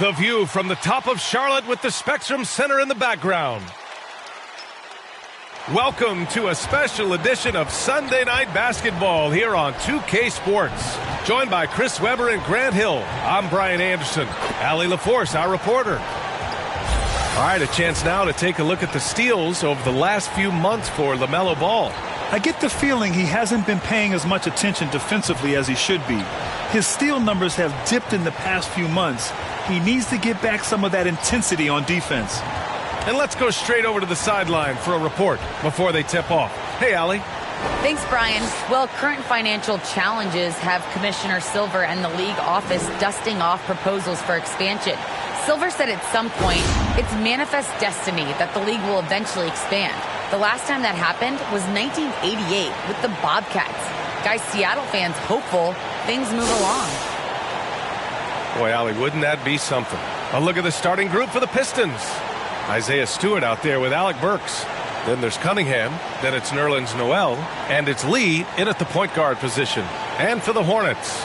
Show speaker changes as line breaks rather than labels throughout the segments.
The view from the top of Charlotte with the Spectrum Center in the background. Welcome to a special edition of Sunday Night Basketball here on 2K Sports. Joined by Chris Webber and Grant Hill, I'm Brian Anderson. Allie LaForce, our reporter. All right, a chance now to take a look at the steals over the last few months for LaMelo Ball.
I get the feeling he hasn't been paying as much attention defensively as he should be. His steal numbers have dipped in the past few months. He needs to get back some of that intensity on defense.
And let's go straight over to the sideline for a report before they tip off. Hey, Allie.
Thanks, Brian. Well, current financial challenges have Commissioner Silver and the league office dusting off proposals for expansion. Silver said at some point, it's manifest destiny that the league will eventually expand. The last time that happened was 1988 with the Bobcats. Guys, Seattle fans hopeful things move along.
Boy, Allie, wouldn't that be something? A look at the starting group for the Pistons. Isaiah Stewart out there with Alec Burks. Then there's Cunningham. Then it's Nerlens Noel. And it's Lee in at the point guard position. And for the Hornets,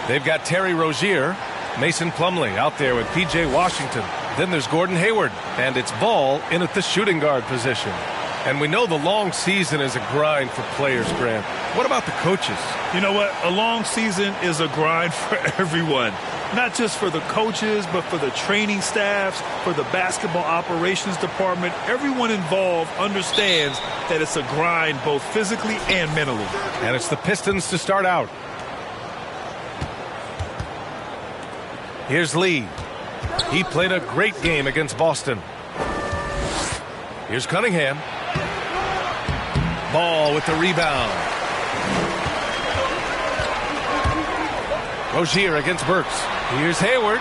they've got Terry Rozier, Mason Plumlee out there with P.J. Washington. Then there's Gordon Hayward. And it's Ball in at the shooting guard position. And we know the long season is a grind for players, Grant. What about the coaches?
You know what? A long season is a grind for everyone. Not just for the coaches, but for the training staffs, for the basketball operations department. Everyone involved understands that it's a grind both physically and mentally.
And it's the Pistons to start out. Here's Lee. He played a great game against Boston. Here's Cunningham. Ball with the rebound. Rozier against Burks. Here's Hayward.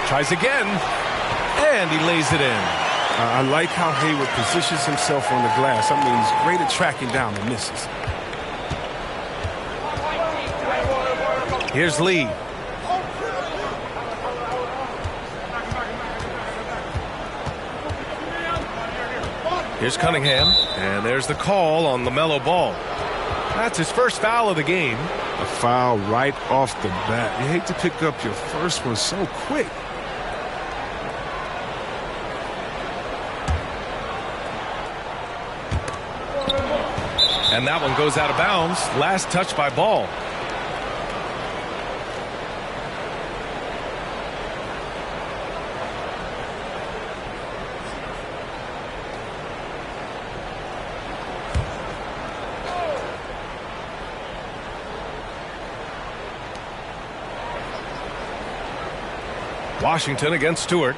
Tries again. And he lays it in.
I like how Hayward positions himself on the glass. I mean, he's great at tracking down the misses.
Here's Lee. Here's Cunningham. And there's the call on LaMelo Ball. That's his first foul of the game.
A foul right off the bat. You hate to pick up your first one so quick.
And that one goes out of bounds. Last touch by Ball. Washington against Stewart.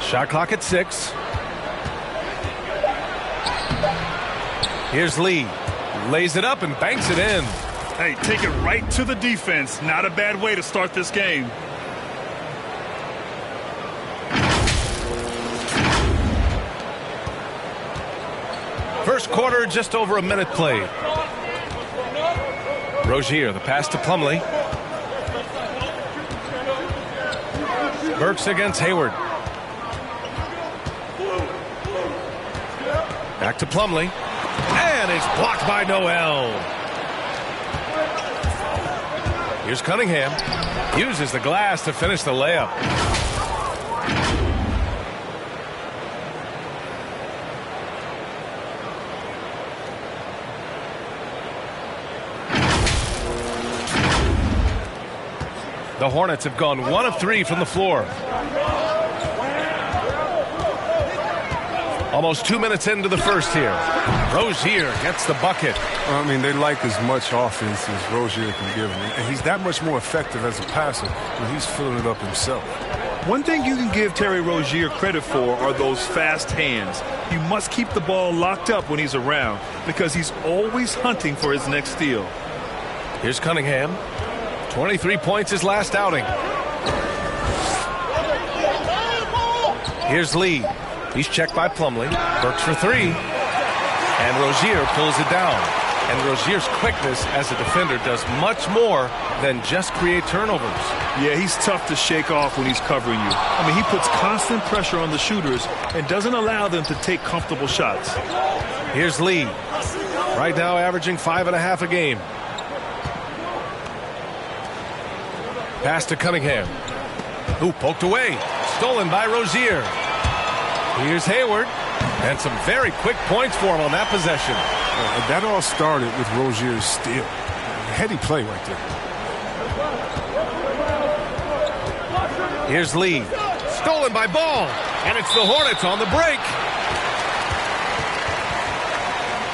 Shot clock at 6. Here's Lee. Lays it up and banks it in.
Hey, take it right to the defense. Not a bad way to start this game.
First quarter, just over a minute played. Rozier, the pass to Plumlee. Burks against Hayward. Back to Plumlee. And it's blocked by Noel. Here's Cunningham. Uses the glass to finish the layup. The Hornets have gone 1 of 3 from the floor. Almost 2 minutes into the first here. Rozier gets the bucket.
I mean, they like as much offense as Rozier can give them. And he's that much more effective as a passer when he's filling it up himself.
One thing you can give Terry Rozier credit for are those fast hands. You must keep the ball locked up when he's around because he's always hunting for his next steal.
Here's Cunningham. 23 points his last outing. Here's Lee. He's checked by Plumlee. Burks for 3. And Rozier pulls it down. And Rozier's quickness as a defender does much more than just create turnovers.
Yeah, he's tough to shake off when he's covering you. I mean, he puts constant pressure on the shooters and doesn't allow them to take comfortable shots.
Here's Lee. Right now averaging 5.5 a game. Pass to Cunningham. Ooh, poked away. Stolen by Rozier. Here's Hayward. And some very quick points for him on that possession.
That all started with Rozier's steal. Heady play right there.
Here's Lee. Stolen by Ball. And it's the Hornets on the break.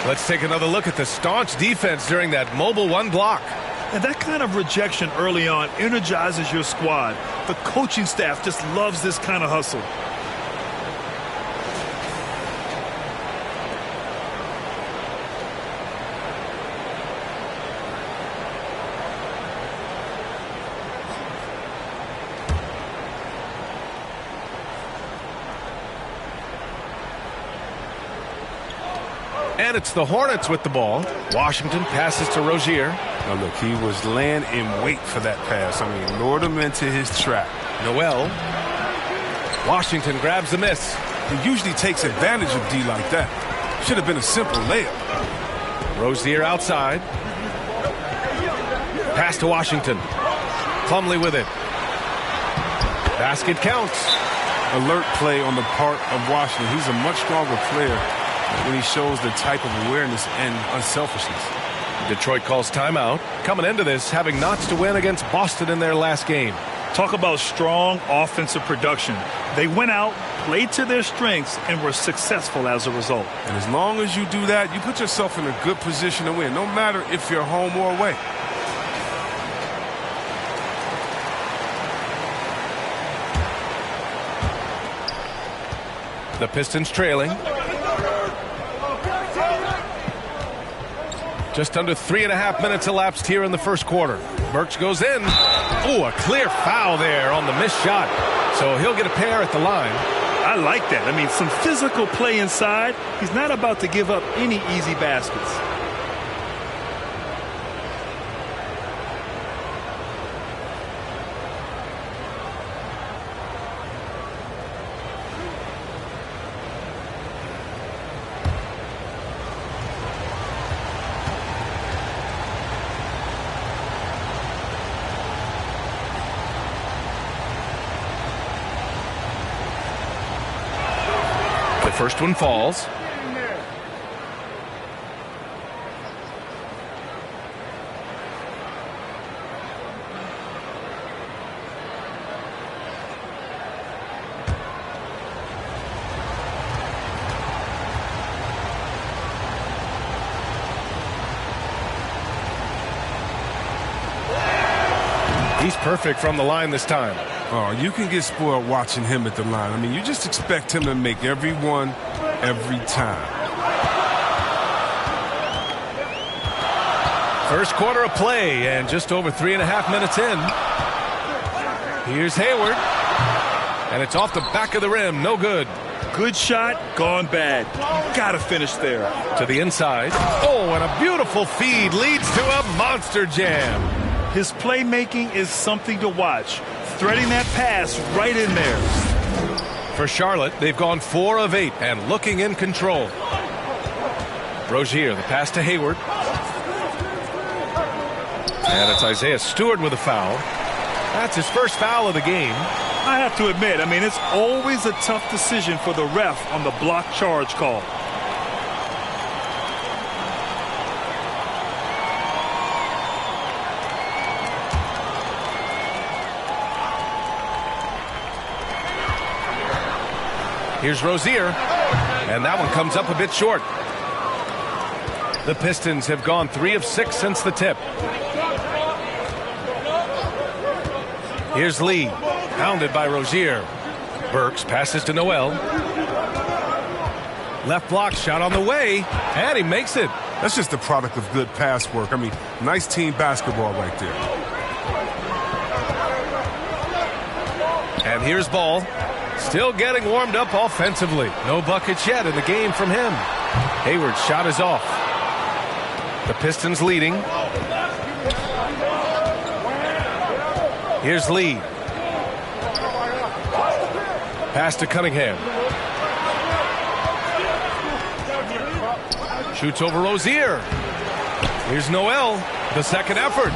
Let's take another look at the staunch defense during that mobile one block.
And that kind of rejection early on energizes your squad. The coaching staff just loves this kind of hustle.
And it's the Hornets with the ball. Washington passes to Rozier.
Now look, he was laying in wait for that pass. I mean, lured him into his trap.
Noel. Washington grabs the miss.
He usually takes advantage of D like that. Should have been a simple layup.
Rozier outside. Pass to Washington. Plumlee with it. Basket counts.
Alert play on the part of Washington. He's a much stronger player when he shows the type of awareness and unselfishness.
Detroit calls timeout. Coming into this, having notched to win against Boston in their last game.
Talk about strong offensive production. They went out, played to their strengths, and were successful as a result.
And as long as you do that, you put yourself in a good position to win, no matter if you're home or away.
The Pistons trailing. Just under 3.5 minutes elapsed here in the first quarter. Burks goes in. Ooh, a clear foul there on the missed shot. So he'll get a pair at the line.
I like that. I mean, some physical play inside. He's not about to give up any easy baskets.
First one falls. He's perfect from the line this time.
Oh, you can get spoiled watching him at the line. I mean, you just expect him to make every one, every time.
First quarter of play, and just over 3.5 minutes in. Here's Hayward. And it's off the back of the rim. No good.
Good shot, gone bad. You gotta finish there.
To the inside. Oh, and a beautiful feed leads to a monster jam.
His playmaking is something to watch. Threading that pass right in there.
For Charlotte, they've gone 4 of 8 and looking in control. Rozier, the pass to Hayward. And it's Isaiah Stewart with a foul. That's his first foul of the game.
I have to admit, I mean, it's always a tough decision for the ref on the block charge call.
Here's Rozier, and that one comes up a bit short. The Pistons have gone 3 of 6 since the tip. Here's Lee, pounded by Rozier. Burks passes to Noel. Left block shot on the way, and he makes it.
That's just the product of good pass work. I mean, nice team basketball right there.
And here's Ball. Still getting warmed up offensively. No buckets yet in the game from him. Hayward's shot is off. The Pistons leading. Here's Lee. Pass to Cunningham. Shoots over Rozier. Here's Noel. The second effort.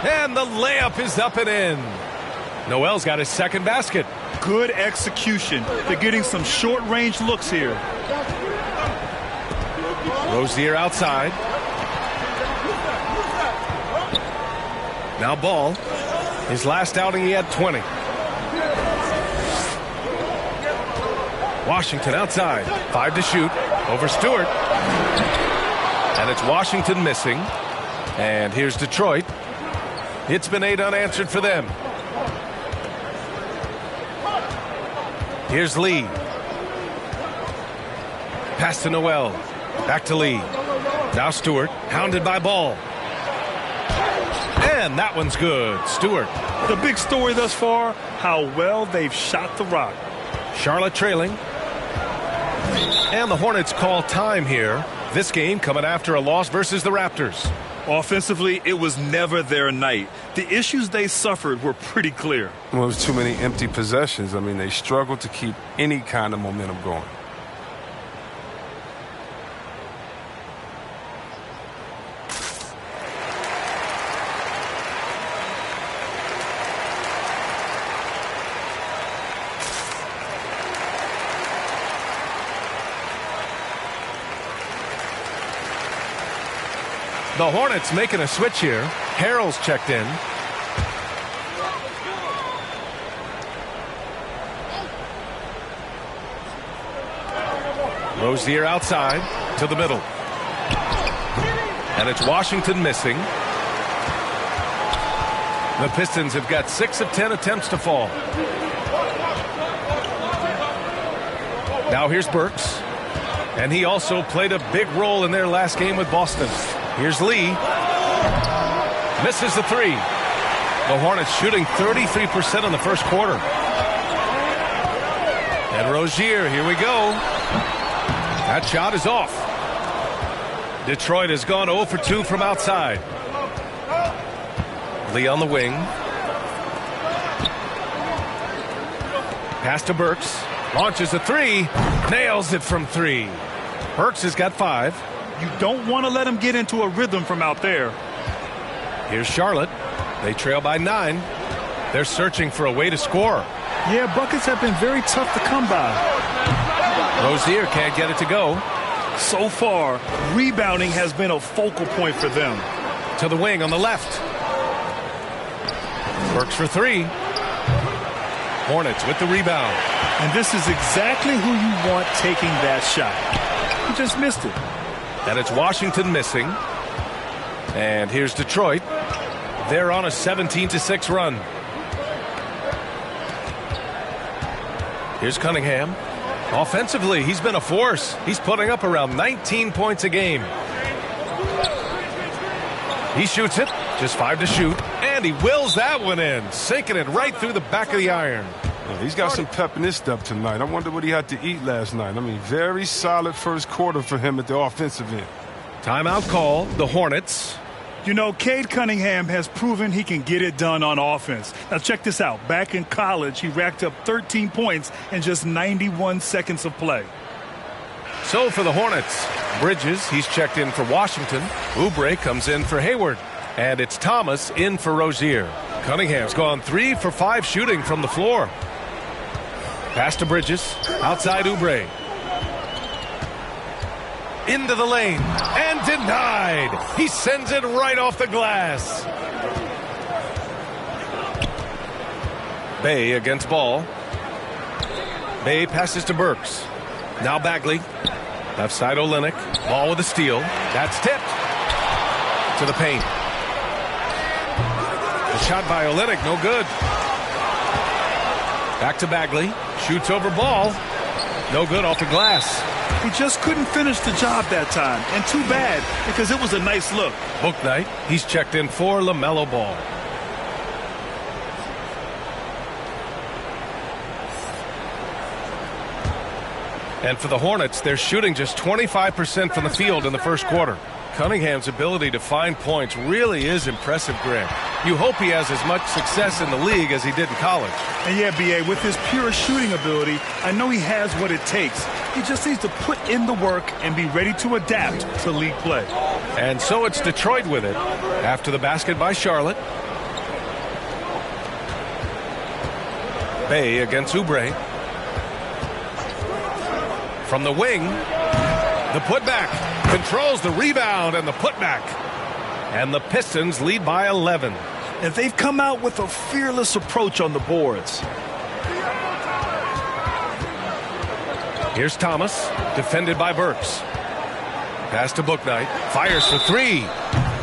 And the layup is up and in. Noel's got his second basket.
Good execution. They're getting some short-range looks here.
Rozier outside. Now Ball. His last outing, he had 20. Washington outside. 5 to shoot. Over Stewart. And it's Washington missing. And here's Detroit. It's been 8 unanswered for them. Here's Lee. Pass to Noel. Back to Lee. Now Stewart, hounded by Ball. And that one's good. Stewart.
The big story thus far, how well they've shot the rock.
Charlotte trailing. And the Hornets call time here. This game coming after a loss versus the Raptors.
Offensively, it was never their night. The issues they suffered were pretty clear.
Well, there's too many empty possessions. I mean, they struggled to keep any kind of momentum going.
The Hornets making a switch here. Harrell's checked in. Rozier outside to the middle. And it's Washington missing. The Pistons have got 6 of 10 attempts to fall. Now here's Burks. And he also played a big role in their last game with Boston. Here's Lee. Misses the 3. The Hornets shooting 33% in the first quarter. And Rozier, here we go. That shot is off. Detroit has gone 0 for 2 from outside. Lee on the wing. Pass to Burks. Launches a 3. Nails it from 3. Burks has got 5.
You don't want to let them get into a rhythm from out there.
Here's Charlotte. They trail by 9. They're searching for a way to score.
Yeah, buckets have been very tough to come by.
Rozier can't get it to go.
So far, rebounding has been a focal point for them.
To the wing on the left. Works for 3. Hornets with the rebound.
And this is exactly who you want taking that shot. He just missed it.
And it's Washington missing. And here's Detroit. They're on a 17-6 run. Here's Cunningham. Offensively, he's been a force. He's putting up around 19 points a game. He shoots it. Just 5 to shoot. And he wills that one in. Sinking it right through the back of the iron.
Yeah, he's got some pep in his step tonight. I wonder what he had to eat last night. I mean, very solid first quarter for him at the offensive end.
Timeout call, the Hornets.
You know, Cade Cunningham has proven he can get it done on offense. Now check this out. Back in college, he racked up 13 points in just 91 seconds of play.
So for the Hornets, Bridges, he's checked in for Washington. Oubre comes in for Hayward. And it's Thomas in for Rozier. Cunningham's gone 3 for 5 shooting from the floor. Pass to Bridges. Outside Oubre. Into the lane. And denied. He sends it right off the glass. Bay against Ball. Bay passes to Burks. Now Bagley. Left side Olynyk. Ball with a steal. That's tipped. To the paint. The shot by Olynyk, no good. Back to Bagley. Shoots over Ball. No good off the glass.
He just couldn't finish the job that time. And too bad, because it was a nice look.
Bouknight, he's checked in for LaMelo Ball. And for the Hornets, they're shooting just 25% from the field in the first quarter. Cunningham's ability to find points really is impressive, Greg. You hope he has as much success in the league as he did in college.
And yeah, B.A., with his pure shooting ability, I know he has what it takes. He just needs to put in the work and be ready to adapt to league play.
And so it's Detroit with it after the basket by Charlotte. Bay against Oubre. From the wing, the putback. Controls the rebound and the putback. And the Pistons lead by 11.
And they've come out with a fearless approach on the boards.
Here's Thomas, defended by Burks. Pass to Bouknight. Fires for three.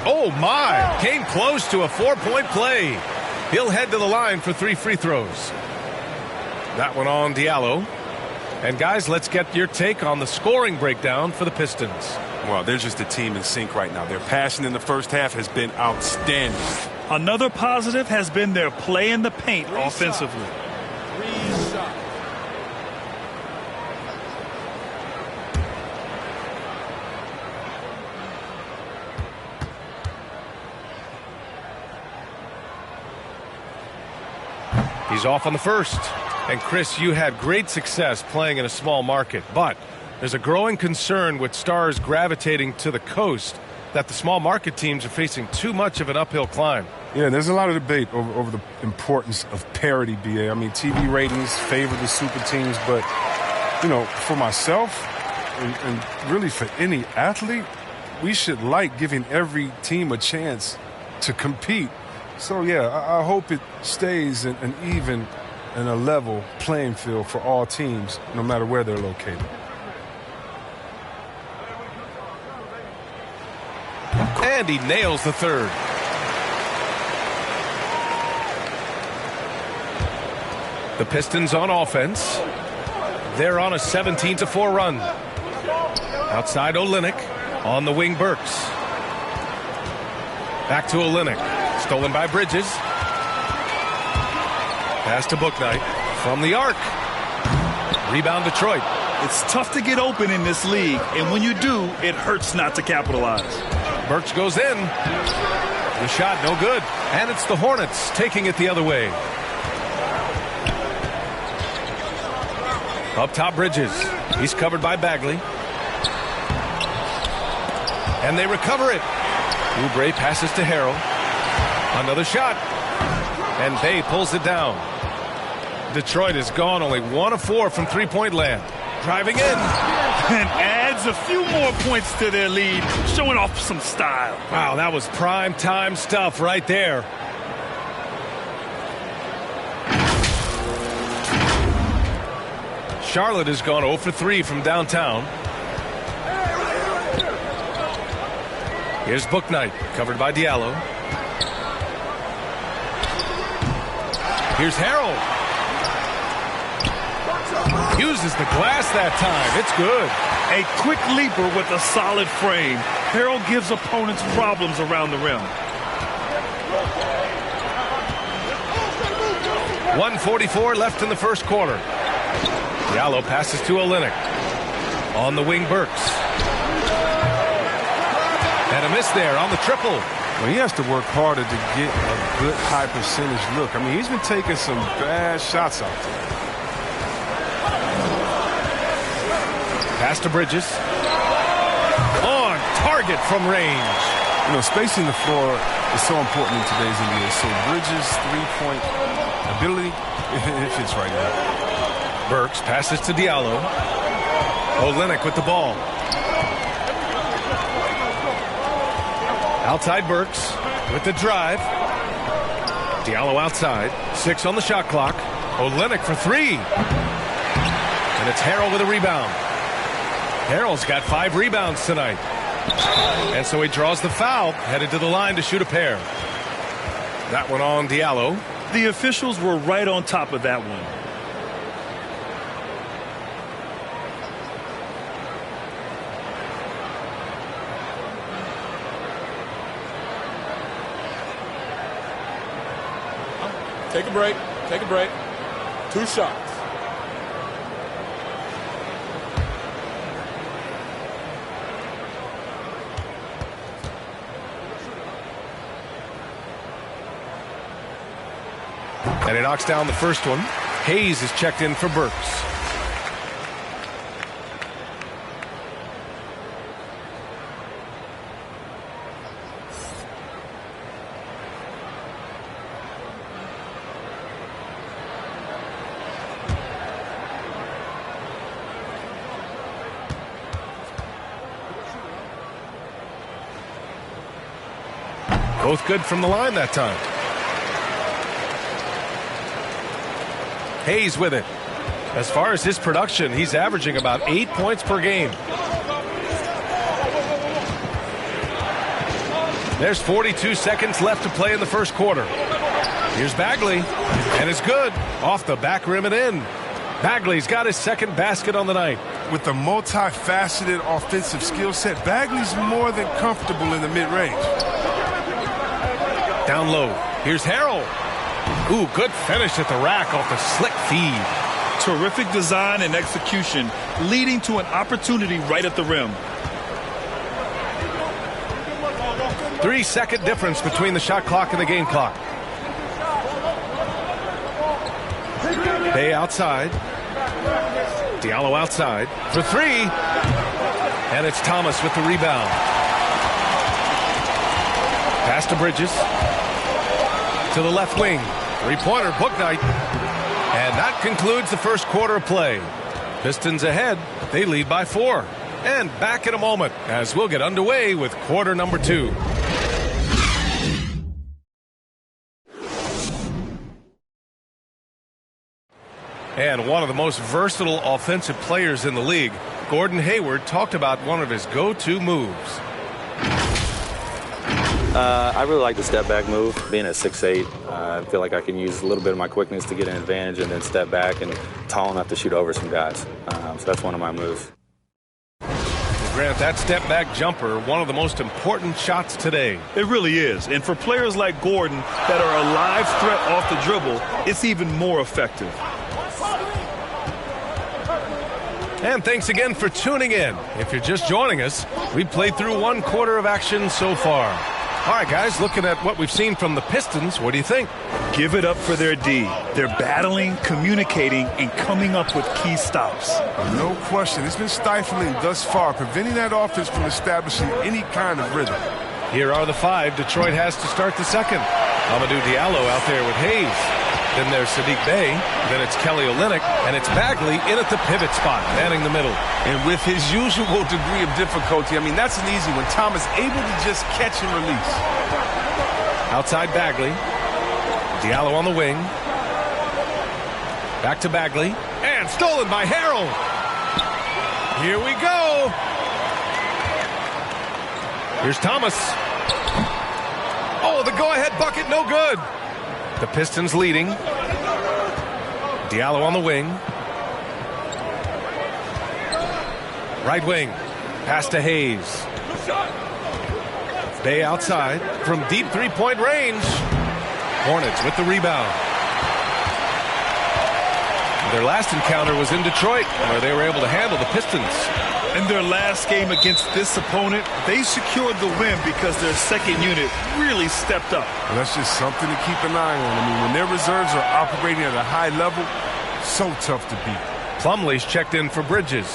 Oh, my. Came close to a 4-point play. He'll head to the line for 3 free throws. That one on Diallo. And, guys, let's get your take on the scoring breakdown for the Pistons.
Well, they're just a team in sync right now. Their passing in the first half has been outstanding.
Another positive has been their play in the paint offensively.
He's off on the first. And, Chris, you had great success playing in a small market, but there's a growing concern with stars gravitating to the coast that the small market teams are facing too much of an uphill climb.
Yeah, there's a lot of debate over the importance of parity, BA. I mean, TV ratings favor the super teams, but, you know, for myself and really for any athlete, we should like giving every team a chance to compete. So, yeah, I hope it stays an even and a level playing field for all teams, no matter where they're located.
And he nails the third. The Pistons on offense. They're on a 17-4 run. Outside Olynyk. On the wing, Burks. Back to Olynyk. Stolen by Bridges. Pass to Bouknight. From the arc. Rebound Detroit.
It's tough to get open in this league, and when you do, it hurts not to capitalize.
Burks goes in. The shot no good. And it's the Hornets taking it the other way. Up top, Bridges. He's covered by Bagley. And they recover it. Oubre passes to Harrell. Another shot. And Bay pulls it down. Detroit has gone only 1 of 4 from three-point land. Driving in.
And adds a few more points to their lead, showing off some style.
Wow, that was prime time stuff right there. Charlotte has gone 0 for 3 from downtown. Here's Bouknight, covered by Diallo. Here's Harrell. Uses the glass that time. It's good.
A quick leaper with a solid frame. Harrell gives opponents problems around the rim.
1:44 left in the first quarter. Diallo passes to Olynyk. On the wing, Burks. And a miss there on the triple.
Well, he has to work harder to get a good high percentage look. I mean, he's been taking some bad shots out there.
Pass to Bridges. On target from range.
You know, spacing the floor is so important in today's NBA. So Bridges' three-point ability, it fits right now.
Burks passes to Diallo. Olynyk with the ball. Outside Burks with the drive. Diallo outside. 6 on the shot clock. Olynyk for 3. And it's Harrell with a rebound. Harrell's got 5 rebounds tonight. And so he draws the foul, headed to the line to shoot a pair. That one on Diallo.
The officials were right on top of that one.
Take a break. Take a break. 2 shots.
And he knocks down the first one. Hayes is checked in for Burks. Both good from the line that time. Hayes with it. As far as his production, he's averaging about 8 points per game. There's 42 seconds left to play in the first quarter. Here's Bagley, and it's good. Off the back rim and in. Bagley's got his second basket on the night.
With a multifaceted offensive skill set, Bagley's more than comfortable in the mid-range.
Down low. Here's Harrell. Ooh, good finish at the rack off the slick feed.
Terrific design and execution, leading to an opportunity right at the rim.
3-second difference between the shot clock and the game clock. Bay outside. Diallo outside for three. And it's Thomas with the rebound. Pass to Bridges. To the left wing. Three-pointer, Bouknight. And that concludes the first quarter of play. Pistons ahead. They lead by 4. And back in a moment as we'll get underway with quarter number 2. And one of the most versatile offensive players in the league, Gordon Hayward, talked about one of his go-to moves.
I really like the step-back move. Being at 6'8", I feel like I can use a little bit of my quickness to get an advantage and then step back and tall enough to shoot over some guys. So that's one of my moves.
Grant, that step-back jumper, one of the most important shots today.
It really is. And for players like Gordon that are a live threat off the dribble, it's even more effective.
And thanks again for tuning in. If you're just joining us, we've played through one quarter of action so far. All right, guys, looking at what we've seen from the Pistons, what do you think?
Give it up for their D. They're battling, communicating, and coming up with key stops.
No question. It's been stifling thus far, preventing that offense from establishing any kind of rhythm.
Here are the 5 Detroit has to start the second. Amadou Diallo out there with Hayes. Then there's Sadiq Bey. Then it's Kelly Olynyk. And it's Bagley in at the pivot spot, manning the middle.
And with his usual degree of difficulty, I mean, that's an easy one. Thomas able to just catch and release.
Outside Bagley. Diallo on the wing. Back to Bagley. And stolen by Harrell. Here we go. Here's Thomas. Oh, the go-ahead bucket, no good. The Pistons leading. Diallo on the wing. Right wing. Pass to Hayes. Bey outside from deep three-point range. Hornets with the rebound. Their last encounter was in Detroit, where they were able to handle the Pistons.
In their last game against this opponent, they secured the win because their second unit really stepped up.
Well, that's just something to keep an eye on. I mean, when their reserves are operating at a high level, so tough to beat.
Plumlee's checked in for Bridges.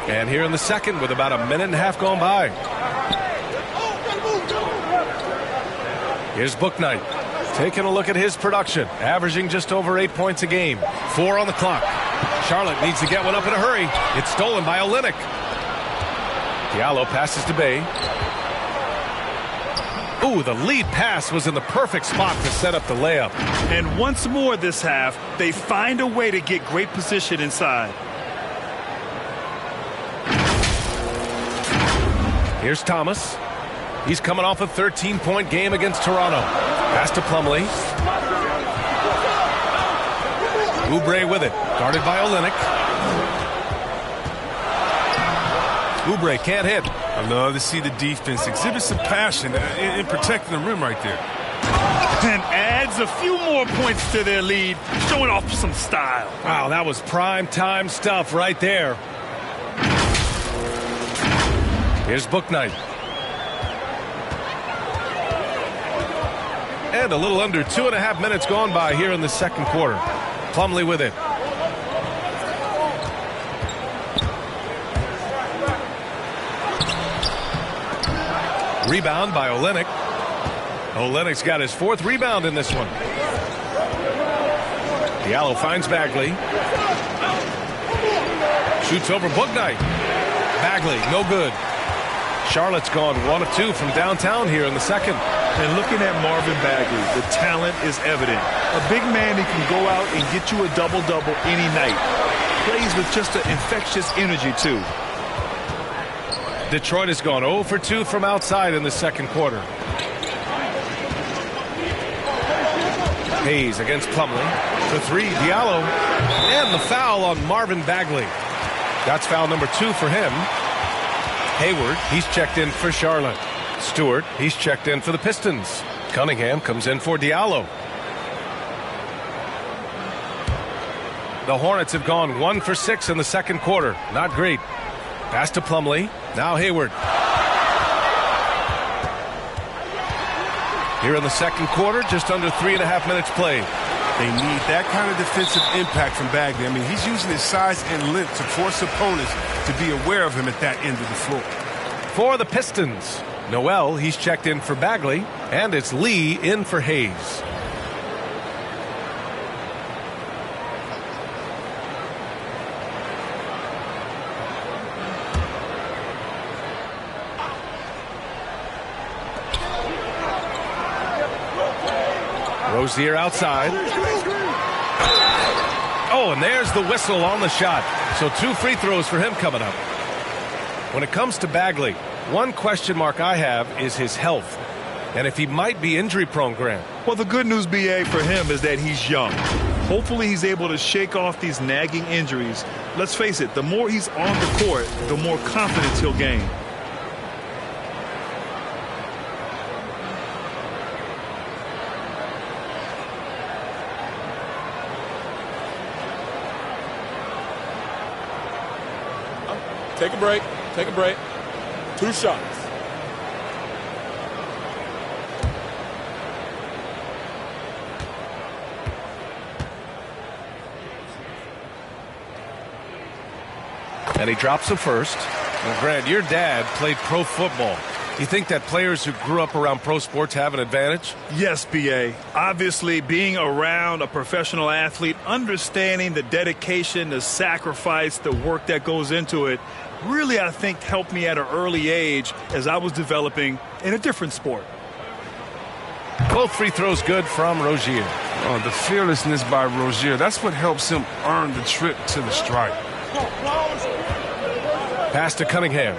And here in the second with about a minute and a half gone by. Here's Bouknight. Taking a look at his production, averaging just over 8 points a game. 4 on the clock. Charlotte needs to get one up in a hurry. It's stolen by Olynyk. Diallo passes to Bey. Ooh, the lead pass was in the perfect spot to set up the layup.
And once more this half, they find a way to get great position inside.
Here's Thomas. He's coming off a 13-point game against Toronto. Pass to Plumlee. Oubre with it. Guarded by Olynyk. Oubre can't hit.
I love to see the defense exhibit some passion in protecting the rim right there.
And adds a few more points to their lead, showing off some style.
Wow, that was prime time stuff right there. Here's Bouknight. And a little under 2.5 minutes gone by here in the second quarter. Plumlee with it. Rebound by Olynyk. Olynyk's got his 4th rebound in this one. Diallo finds Bagley. Shoots over Bouknight. Bagley, no good. Charlotte's gone 1 of 2 from downtown here in the second.
And looking at Marvin Bagley, the talent is evident. A big man who can go out and get you a double-double any night. Plays with just an infectious energy, too.
Detroit has gone 0 for 2 from outside in the second quarter. Hayes against Plumlee. The 3, Diallo. And the foul on Marvin Bagley. That's foul number 2 for him. Hayward, he's checked in for Charlotte. Stewart, he's checked in for the Pistons. Cunningham comes in for Diallo. The Hornets have gone 1 for 6 in the second quarter. Not great. Pass to Plumlee. Now Hayward. Here in the second quarter, just under 3.5 minutes played.
They need that kind of defensive impact from Bagley. I mean, he's using his size and length to force opponents to be aware of him at that end of the floor.
For the Pistons, Noel, he's checked in for Bagley, and it's Lee in for Hayes. Rozier outside. Oh, and there's the whistle on the shot. So 2 free throws for him coming up. When it comes to Bagley, one question mark I have is his health. And if he might be injury prone, Grant.
Well, the good news, BA, for him is that he's young. Hopefully he's able to shake off these nagging injuries. Let's face it, the more he's on the court, the more confidence he'll gain.
Take a break. Take a break. 2 shots.
And he drops the first. Well, Grant, your dad played pro football. Do you think that players who grew up around pro sports have an advantage?
Yes, BA. Obviously, being around a professional athlete, understanding the dedication, the sacrifice, the work that goes into it, really, I think, helped me at an early age as I was developing in a different sport.
Both free throws good from Rozier.
Oh, the fearlessness by Rozier, that's what helps him earn the trip to the stripe.
Pass to Cunningham.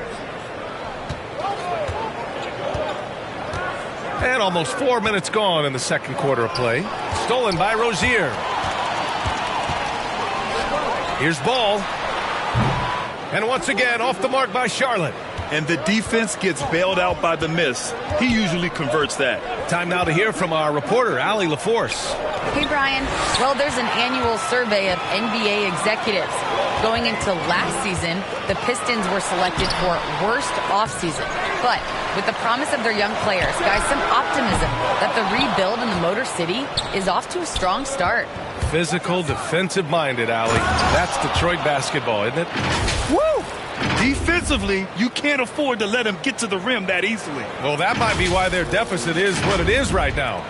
And almost 4 minutes gone in the second quarter of play. Stolen by Rozier. Here's Ball. And once again, off the mark by Charlotte.
And the defense gets bailed out by the miss. He usually converts that.
Time now to hear from our reporter, Allie LaForce.
Hey, Brian. Well, there's an annual survey of NBA executives. Going into last season, the Pistons were selected for worst offseason. But with the promise of their young players, guys, some optimism that the rebuild in the Motor City is off to a strong start.
Physical, defensive-minded, Allie. That's Detroit basketball, isn't it?
Woo! Defensively, you can't afford to let him get to the rim that easily.
Well, that might be why their deficit is what it is right now.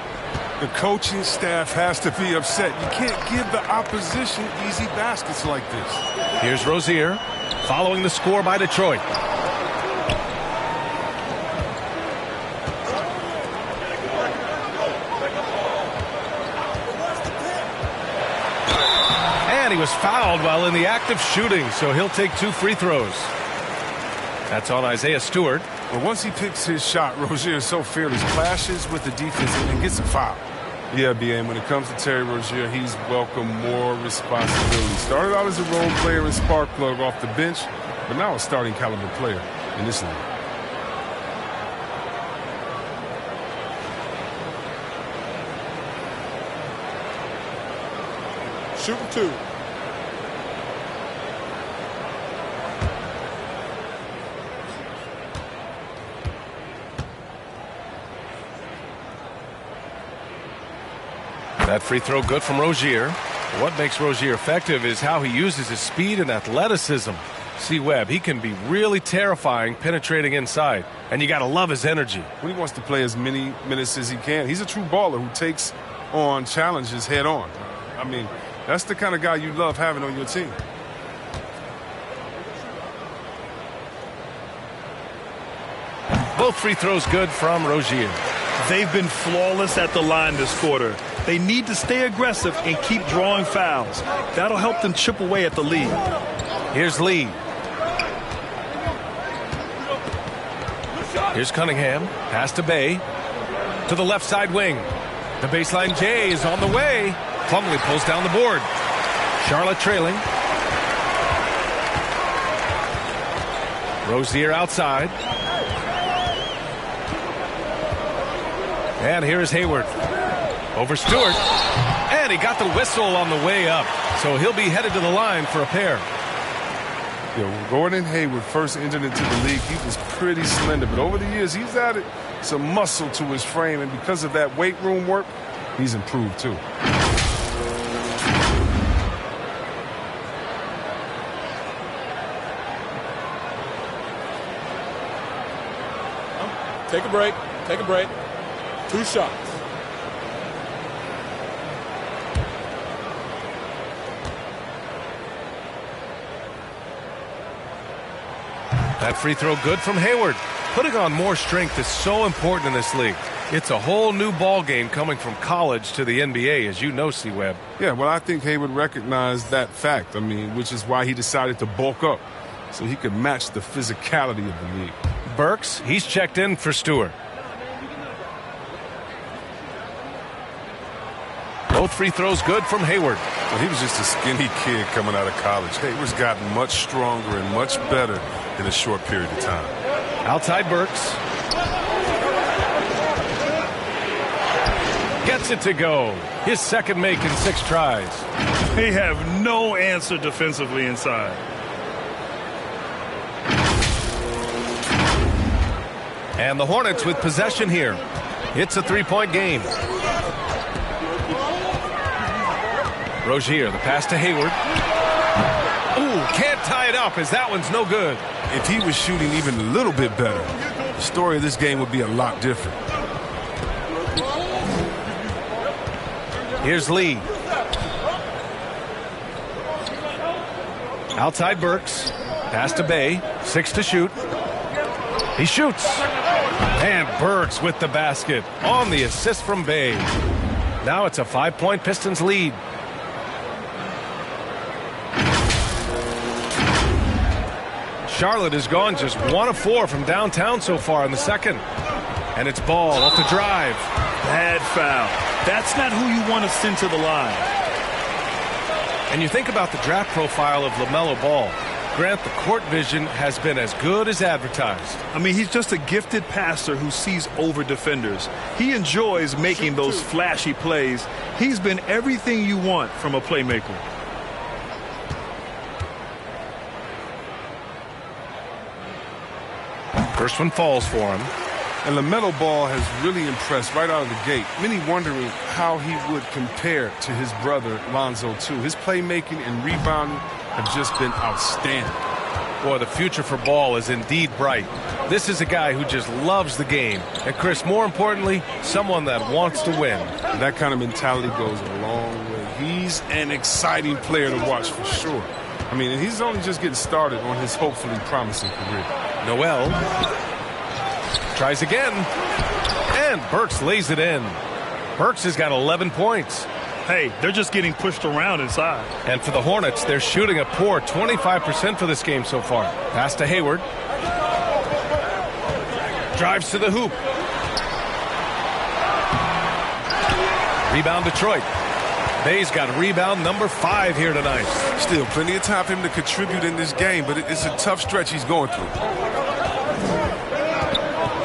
The coaching staff has to be upset. You can't give the opposition easy baskets like this.
Here's Rozier, following the score by Detroit. And he was fouled while in the act of shooting, so he'll take 2 free throws. That's on Isaiah Stewart.
But once he picks his shot, Rozier is so fearless, clashes with the defense and gets a foul. Yeah, BA, when it comes to Terry Rozier, he's welcomed more responsibility. Started out as a role player and spark plug off the bench, but now a starting caliber player in this league.
Shooting 2.
That free throw good from Rozier. What makes Rozier effective is how he uses his speed and athleticism. See Webb, he can be really terrifying penetrating inside, and you got to love his energy.
When he wants to play as many minutes as he can, he's a true baller who takes on challenges head on. I mean, that's the kind of guy you love having on your team.
Both free throws good from Rozier.
They've been flawless at the line this quarter. They need to stay aggressive and keep drawing fouls. That'll help them chip away at the lead.
Here's Lee. Here's Cunningham. Pass to Bay. To the left side wing. The baseline J is on the way. Plumlee pulls down the board. Charlotte trailing. Rozier outside. And here is Hayward. Over Stewart. And he got the whistle on the way up. So he'll be headed to the line for a pair.
When Gordon Hayward first entered into the league, he was pretty slender. But over the years, he's added some muscle to his frame. And because of that weight room work, he's improved too.
Take a break. Take a break. 2 shots.
That free throw good from Hayward. Putting on more strength is so important in this league. It's a whole new ball game coming from college to the NBA, as you know, C-Web.
Yeah, well, I think Hayward recognized that fact, which is why he decided to bulk up so he could match the physicality of the league.
Burks, he's checked in for Stewart. Both free throws good from Hayward.
Well, he was just a skinny kid coming out of college. Hayward's gotten much stronger and much better in a short period of time.
Outside Burks. Gets it to go. His second make in 6 tries.
They have no answer defensively inside.
And the Hornets with possession here. It's a 3-point game. Rozier, the pass to Hayward. Ooh, can't tie it up as that one's no good.
If he was shooting even a little bit better, the story of this game would be a lot different.
Here's Lee. Outside Burks. Pass to Bay. 6 to shoot. He shoots. And Burks with the basket on the assist from Bay. Now it's a 5-point Pistons lead. Charlotte has gone just 1 of 4 from downtown so far in the second. And it's Ball off the drive.
Bad foul. That's not who you want to send to the line.
And you think about the draft profile of LaMelo Ball. Grant, the court vision has been as good as advertised.
He's just a gifted passer who sees over defenders. He enjoys making those flashy plays. He's been everything you want from a playmaker.
First one falls for him.
And LaMelo Ball has really impressed right out of the gate. Many wondering how he would compare to his brother Lonzo too. His playmaking and rebounding have just been outstanding.
Boy, the future for Ball is indeed bright. This is a guy who just loves the game. And Chris, more importantly, someone that wants to win.
That kind of mentality goes a long way. He's an exciting player to watch for sure. And he's only just getting started on his hopefully promising career.
Noel tries again, and Burks lays it in. Burks has got 11 points.
Hey, they're just getting pushed around inside.
And for the Hornets, they're shooting a poor 25% for this game so far. Pass to Hayward. Drives to the hoop. Rebound Detroit. Bay's got rebound number 5 here tonight.
Still plenty of time for him to contribute in this game, but it's a tough stretch he's going through.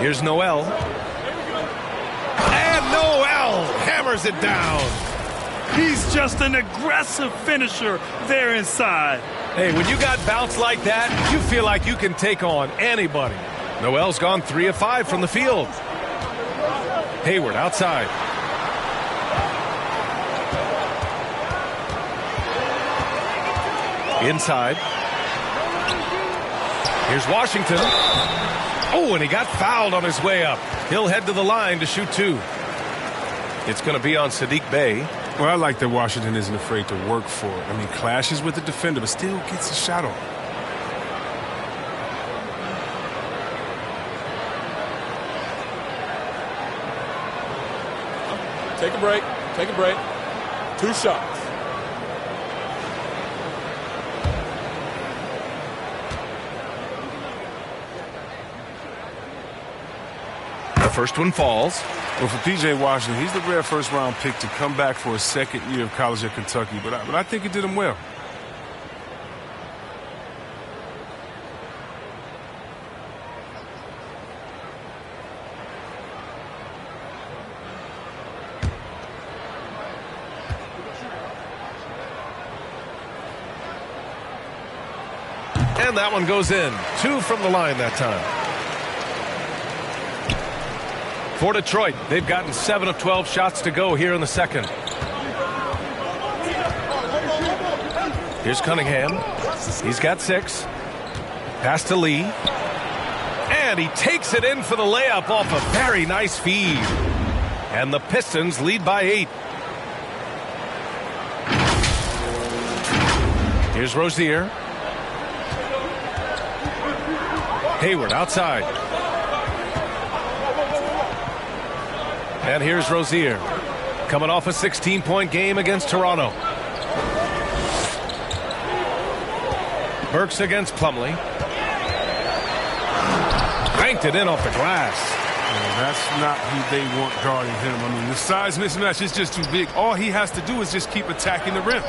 Here's Noel. And Noel hammers it down.
He's just an aggressive finisher there inside.
Hey, when you got bounce like that, you feel like you can take on anybody. Noel's gone 3 of 5 from the field. Hayward outside. Inside. Here's Washington. Oh, and he got fouled on his way up. He'll head to the line to shoot 2. It's going to be on Saddiq Bey.
Well, I like that Washington isn't afraid to work for it. Clashes with the defender, but still gets a shot off.
Take a break. Take a break. 2 shots.
The first one falls.
Well, for P.J. Washington, he's the rare first-round pick to come back for his second year of college at Kentucky, but I think he did him well.
And that one goes in. 2 from the line that time. For Detroit, they've gotten 7 of 12 shots to go here in the second. Here's Cunningham. He's got 6. Pass to Lee. And he takes it in for the layup off a very nice feed. And the Pistons lead by 8. Here's Rozier. Hayward outside. And here's Rozier, coming off a 16-point game against Toronto. Burks against Plumlee. Banked it in off the glass.
Yeah, that's not who they want guarding him. I mean, the size mismatch is just too big. All he has to do is just keep attacking the rim.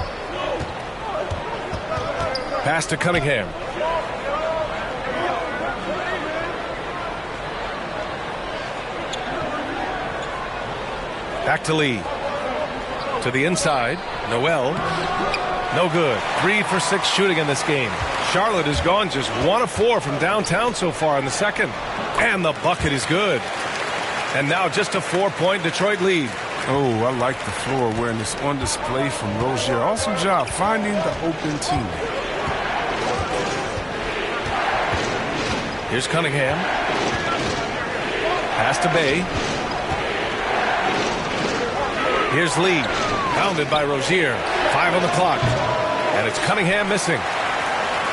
Pass to Cunningham. Back to Lee. To the inside. Noel. No good. 3 for 6 shooting in this game. Charlotte has gone just 1 of 4 from downtown so far in the second. And the bucket is good. And now just a 4-point Detroit lead.
Oh, I like the floor awareness on display from Rozier. Awesome job finding the open teammate.
Here's Cunningham. Pass to Bay. Here's Lee, pounded by Rozier. 5 on the clock. And it's Cunningham missing.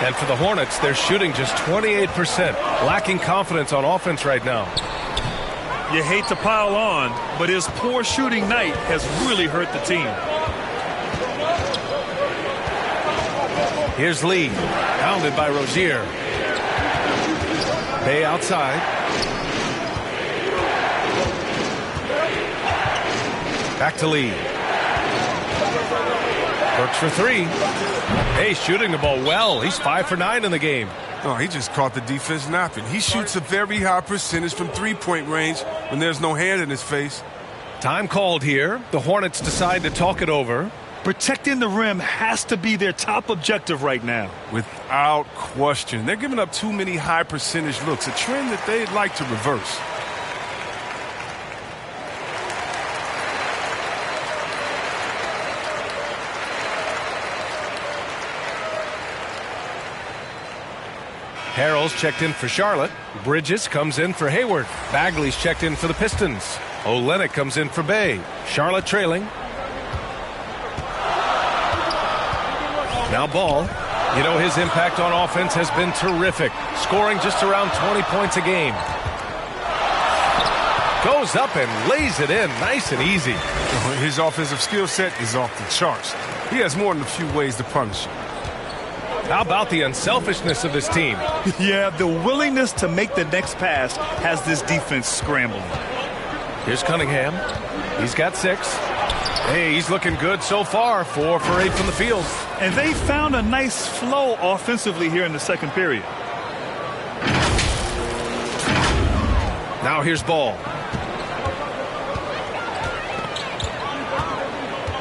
And for the Hornets, they're shooting just 28%. Lacking confidence on offense right now.
You hate to pile on, but his poor shooting night has really hurt the team.
Here's Lee, pounded by Rozier. Bay outside. Back to Lee. Burks for 3. Hey, shooting the ball well. He's 5 for 9 in the game.
Oh, he just caught the defense napping. He shoots a very high percentage from three-point range when there's no hand in his face.
Time called here. The Hornets decide to talk it over.
Protecting the rim has to be their top objective right now.
Without question. They're giving up too many high percentage looks, a trend that they'd like to reverse.
Harrell's checked in for Charlotte. Bridges comes in for Hayward. Bagley's checked in for the Pistons. Olynyk comes in for Bay. Charlotte trailing. Now Ball. You know, his impact on offense has been terrific. Scoring just around 20 points a game. Goes up and lays it in nice and easy.
His offensive skill set is off the charts. He has more than a few ways to punish you.
How about the unselfishness of this team?
Yeah, the willingness to make the next pass has this defense scrambling.
Here's Cunningham. He's got 6. Hey, he's looking good so far. 4 for 8 from the field.
And they found a nice flow offensively here in the second period.
Now here's Ball.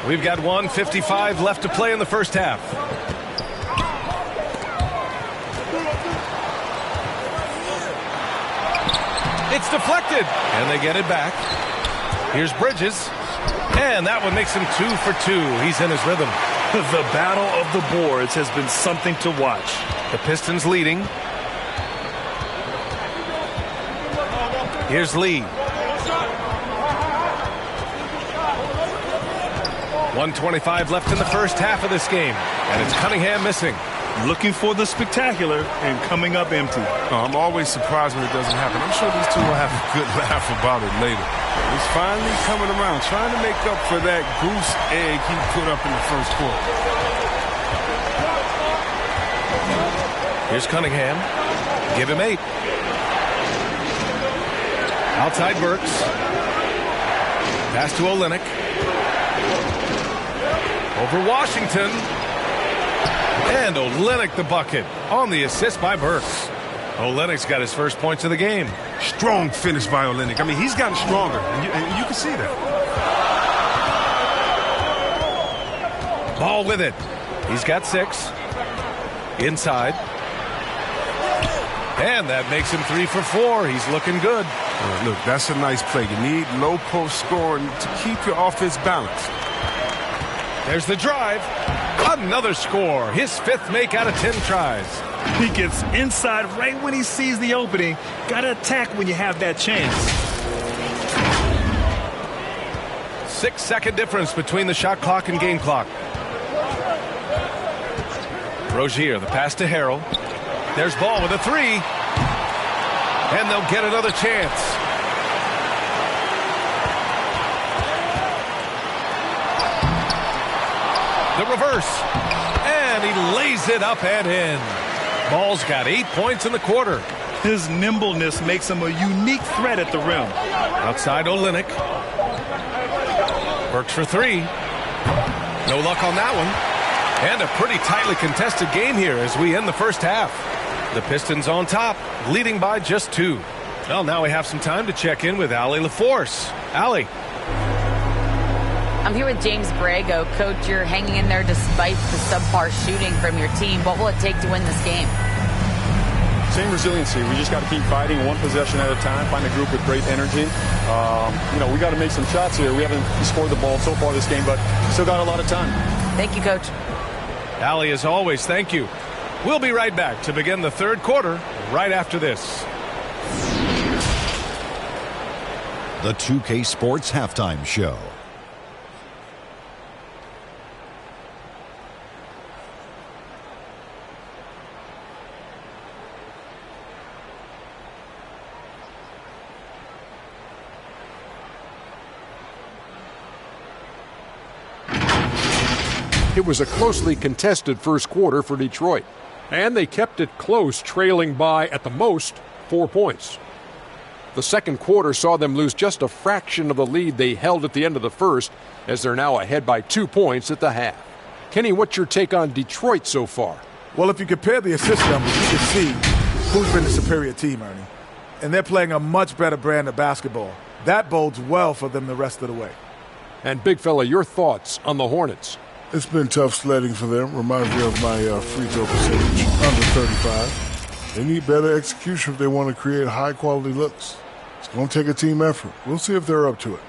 We've got 1:55 left to play in the first half. It's deflected, and they get it back. Here's Bridges, and that one makes him 2 for 2. He's in his rhythm.
The battle of the boards has been something to watch.
The Pistons leading. Here's Lee. 1:25 left in the first half of this game, and it's Cunningham missing.
Looking for the spectacular and coming up empty.
I'm always surprised when it doesn't happen. I'm sure these two will have a good laugh about it later. He's finally coming around, trying to make up for that goose egg he put up in the first quarter.
Here's Cunningham. Give him 8. Outside Burks. Pass to Olynyk. Over Washington. And Olynyk the bucket on the assist by Burks. Olynyk's got his first points of the game.
Strong finish by Olynyk. I mean, he's gotten stronger, and you can see that.
Ball with it. He's got 6. Inside. And that makes him 3 for 4. He's looking good.
Look, that's a nice play. You need low post scoring to keep your offense balanced.
There's the drive. Another score. His 5th make out of 10 tries.
He gets inside right when he sees the opening. Got to attack when you have that chance.
6-second difference between the shot clock and game clock. Rozier, the pass to Harrell. There's Ball with a 3. And they'll get another chance. The reverse. And he lays it up and in. Ball's got 8 points in the quarter.
His nimbleness makes him a unique threat at the rim.
Outside Olynyk. Burks for 3. No luck on that one. And a pretty tightly contested game here as we end the first half. The Pistons on top, leading by just 2. Well, now we have some time to check in with Allie LaForce. Allie.
I'm here with James Borrego. Coach, you're hanging in there despite the subpar shooting from your team. What will it take to win this game?
Same resiliency. We just got to keep fighting one possession at a time, find a group with great energy. We got to make some shots here. We haven't scored the ball so far this game, but still got a lot of time.
Thank you, Coach.
Allie, as always, thank you. We'll be right back to begin the third quarter right after this.
The 2K Sports Halftime Show.
It was a closely contested first quarter for Detroit, and they kept it close, trailing by, at the most, 4 points. The second quarter saw them lose just a fraction of the lead they held at the end of the first, as they're now ahead by 2 points at the half. Kenny, what's your take on Detroit so far?
Well, if you compare the assist numbers, you can see who's been the superior team, Ernie. And they're playing a much better brand of basketball. That bodes well for them the rest of the way.
And, big fella, your thoughts on the Hornets?
It's been tough sledding for them. Reminds me of my free throw percentage, under 35. They need better execution if they want to create high-quality looks. It's going to take a team effort. We'll see if they're up to it.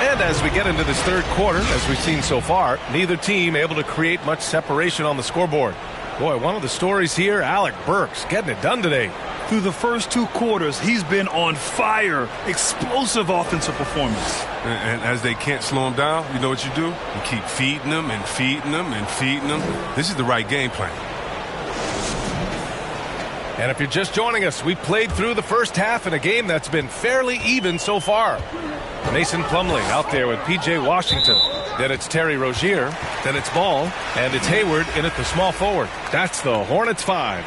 And as we get into this third quarter, as we've seen so far, neither team able to create much separation on the scoreboard. Boy, one of the stories here, Alec Burks getting it done today.
Through the first 2 quarters, he's been on fire. Explosive offensive performance.
And as they can't slow him down, you know what you do? You keep feeding them and feeding them and feeding them. This is the right game plan.
And if you're just joining us, we played through the first half in a game that's been fairly even so far. Mason Plumlee out there with P.J. Washington. Then it's Terry Rozier. Then it's Ball. And it's Hayward in at the small forward. That's the Hornets 5.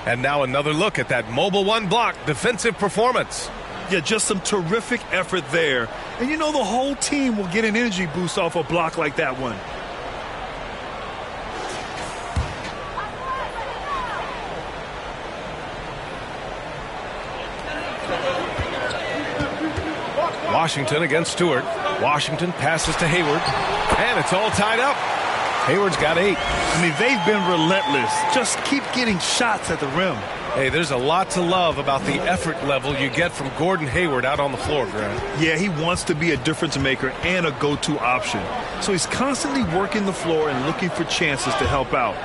And now another look at that mobile one block defensive performance.
Yeah, just some terrific effort there. And you know the whole team will get an energy boost off a block like that one.
Washington against Stewart. Washington passes to Hayward. And it's all tied up. Hayward's got 8.
I mean, they've been relentless. Just keep getting shots at the rim.
Hey, there's a lot to love about the effort level you get from Gordon Hayward out on the floor, Grant.
Yeah, he wants to be a difference maker and a go-to option. So he's constantly working the floor and looking for chances to help out.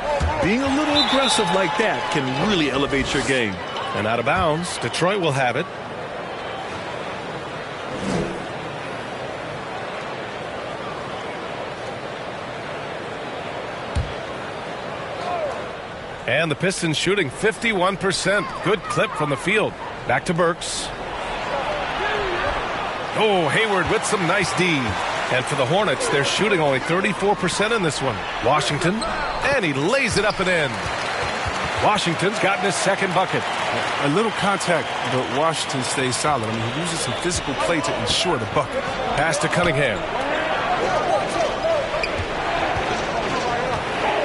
Being a little aggressive like that can really elevate your game.
And out of bounds. Detroit will have it. And the Pistons shooting 51%. Good clip from the field. Back to Burks. Oh, Hayward with some nice D. And for the Hornets, they're shooting only 34% in this one. Washington, and he lays it up and in. Washington's gotten his second bucket.
A little contact, but Washington stays solid. I mean, he uses some physical play to ensure the bucket.
Pass to Cunningham.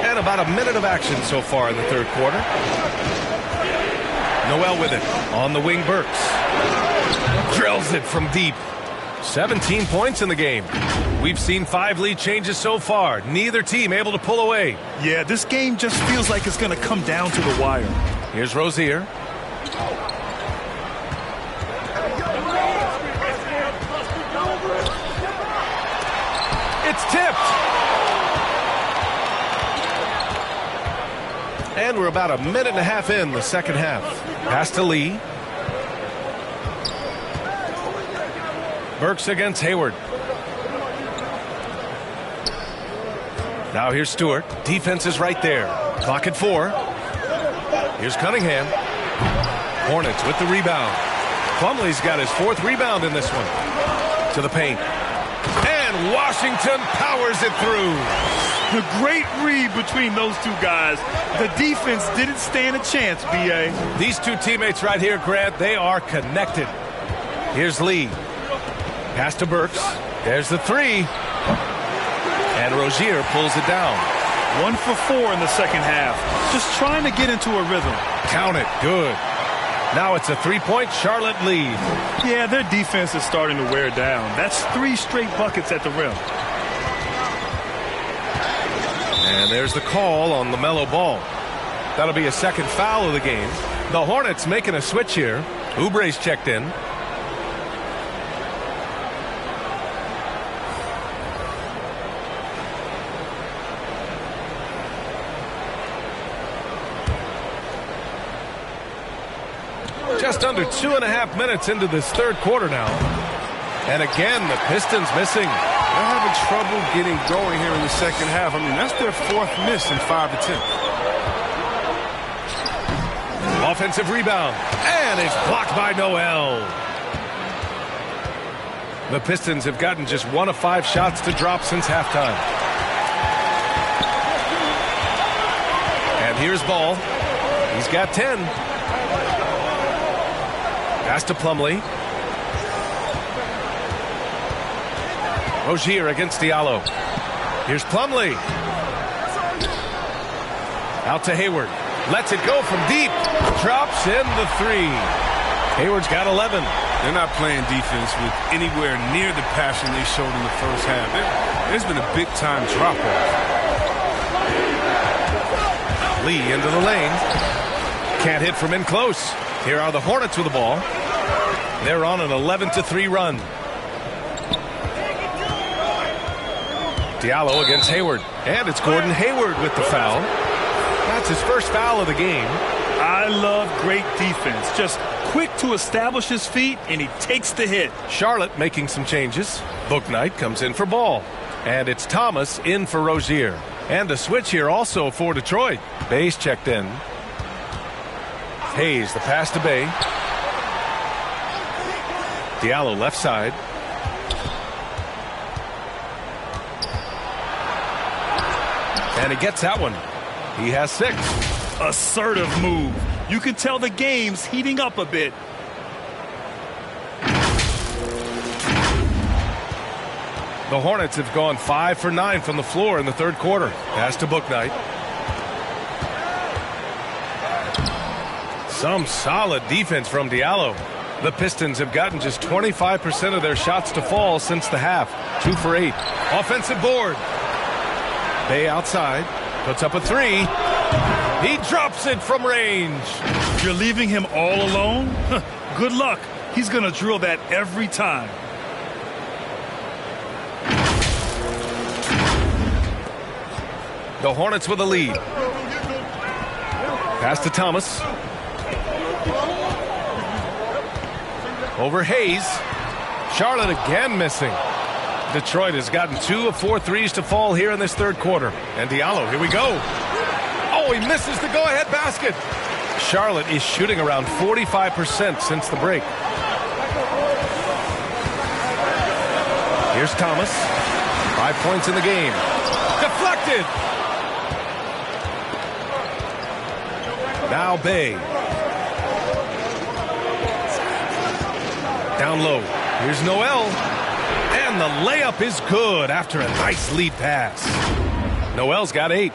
And about a minute of action so far in the third quarter. Noel with it. On the wing, Burks. Drills it from deep. 17 points in the game. We've seen 5 lead changes so far. Neither team able to pull away.
Yeah, this game just feels like it's going to come down to the wire.
Here's Rozier. It's tipped. And we're about a minute and a half in the second half. Pass to Lee. Burks against Hayward. Now here's Stewart. Defense is right there. Clock at 4. Here's Cunningham. Hornets with the rebound. Plumlee's got his 4th rebound in this one. To the paint. And Washington powers it through.
The great read between those two guys. The defense didn't stand a chance, B.A.
These two teammates right here, Grant, they are connected. Here's Lee. Pass to Burks. There's the 3. And Rozier pulls it down.
1 for 4 in the second half. Just trying to get into a rhythm.
Count it. Good. Now it's a 3-point Charlotte lead.
Yeah, their defense is starting to wear down. That's 3 straight buckets at the rim.
And there's the call on LaMelo Ball. That'll be a second foul of the game. The Hornets making a switch here. Oubre's checked in. Just under 2.5 minutes into this third quarter now. And again, the Pistons missing.
They're having trouble getting going here in the second half. I mean, that's their 4th miss in 5 attempts.
Offensive rebound. And it's blocked by Noel. The Pistons have gotten just 1 of 5 shots to drop since halftime. And here's Ball. He's got 10. Pass to Plumlee. Rozier against Diallo. Here's Plumlee. Out to Hayward. Lets it go from deep. Drops in the 3. Hayward's got 11.
They're not playing defense with anywhere near the passion they showed in the first half. There's been a big-time drop-off.
Lee into the lane. Can't hit from in close. Here are the Hornets with the ball. They're on an 11-3 run. Diallo against Hayward. And it's Gordon Hayward with the foul. That's his first foul of the game.
I love great defense. Just quick to establish his feet, and he takes the hit.
Charlotte making some changes. Bouknight comes in for Ball. And it's Thomas in for Rozier. And a switch here also for Detroit. Bay's checked in. Hayes, the pass to Bay. Diallo left side. And he gets that one. He has 6.
Assertive move. You can tell the game's heating up a bit.
The Hornets have gone 5 for 9 from the floor in the third quarter. Pass to Bouknight. Some solid defense from Diallo. The Pistons have gotten just 25% of their shots to fall since the half. 2 for 8. Offensive board. Bay outside. Puts up a 3. He drops it from range.
You're leaving him all alone? Good luck. He's going to drill that every time.
The Hornets with a lead. Pass to Thomas. Over Hayes. Charlotte again missing. Detroit has gotten 2 of 4 threes to fall here in this third quarter. And Diallo, here we go. Oh, he misses the go-ahead basket. Charlotte is shooting around 45% since the break. Here's Thomas. 5 points in the game. Deflected. Now Bay. Down low. Here's Noel. And the layup is good after a nice lead pass. Noel's got 8.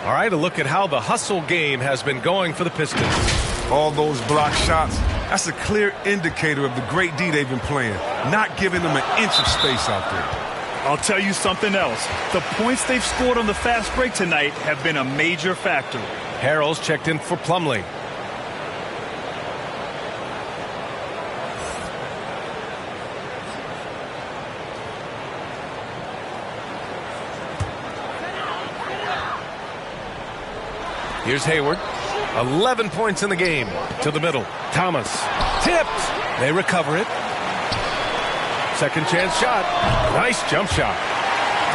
All right, a look at how the hustle game has been going for the Pistons.
All those block shots, that's a clear indicator of the great D they've been playing. Not giving them an inch of space out there.
I'll tell you something else. The points they've scored on the fast break tonight have been a major factor.
Harrell's checked in for Plumlee. Here's Hayward. 11 points in the game. To the middle. Thomas. Tipped. They recover it. Second chance shot. Nice jump shot.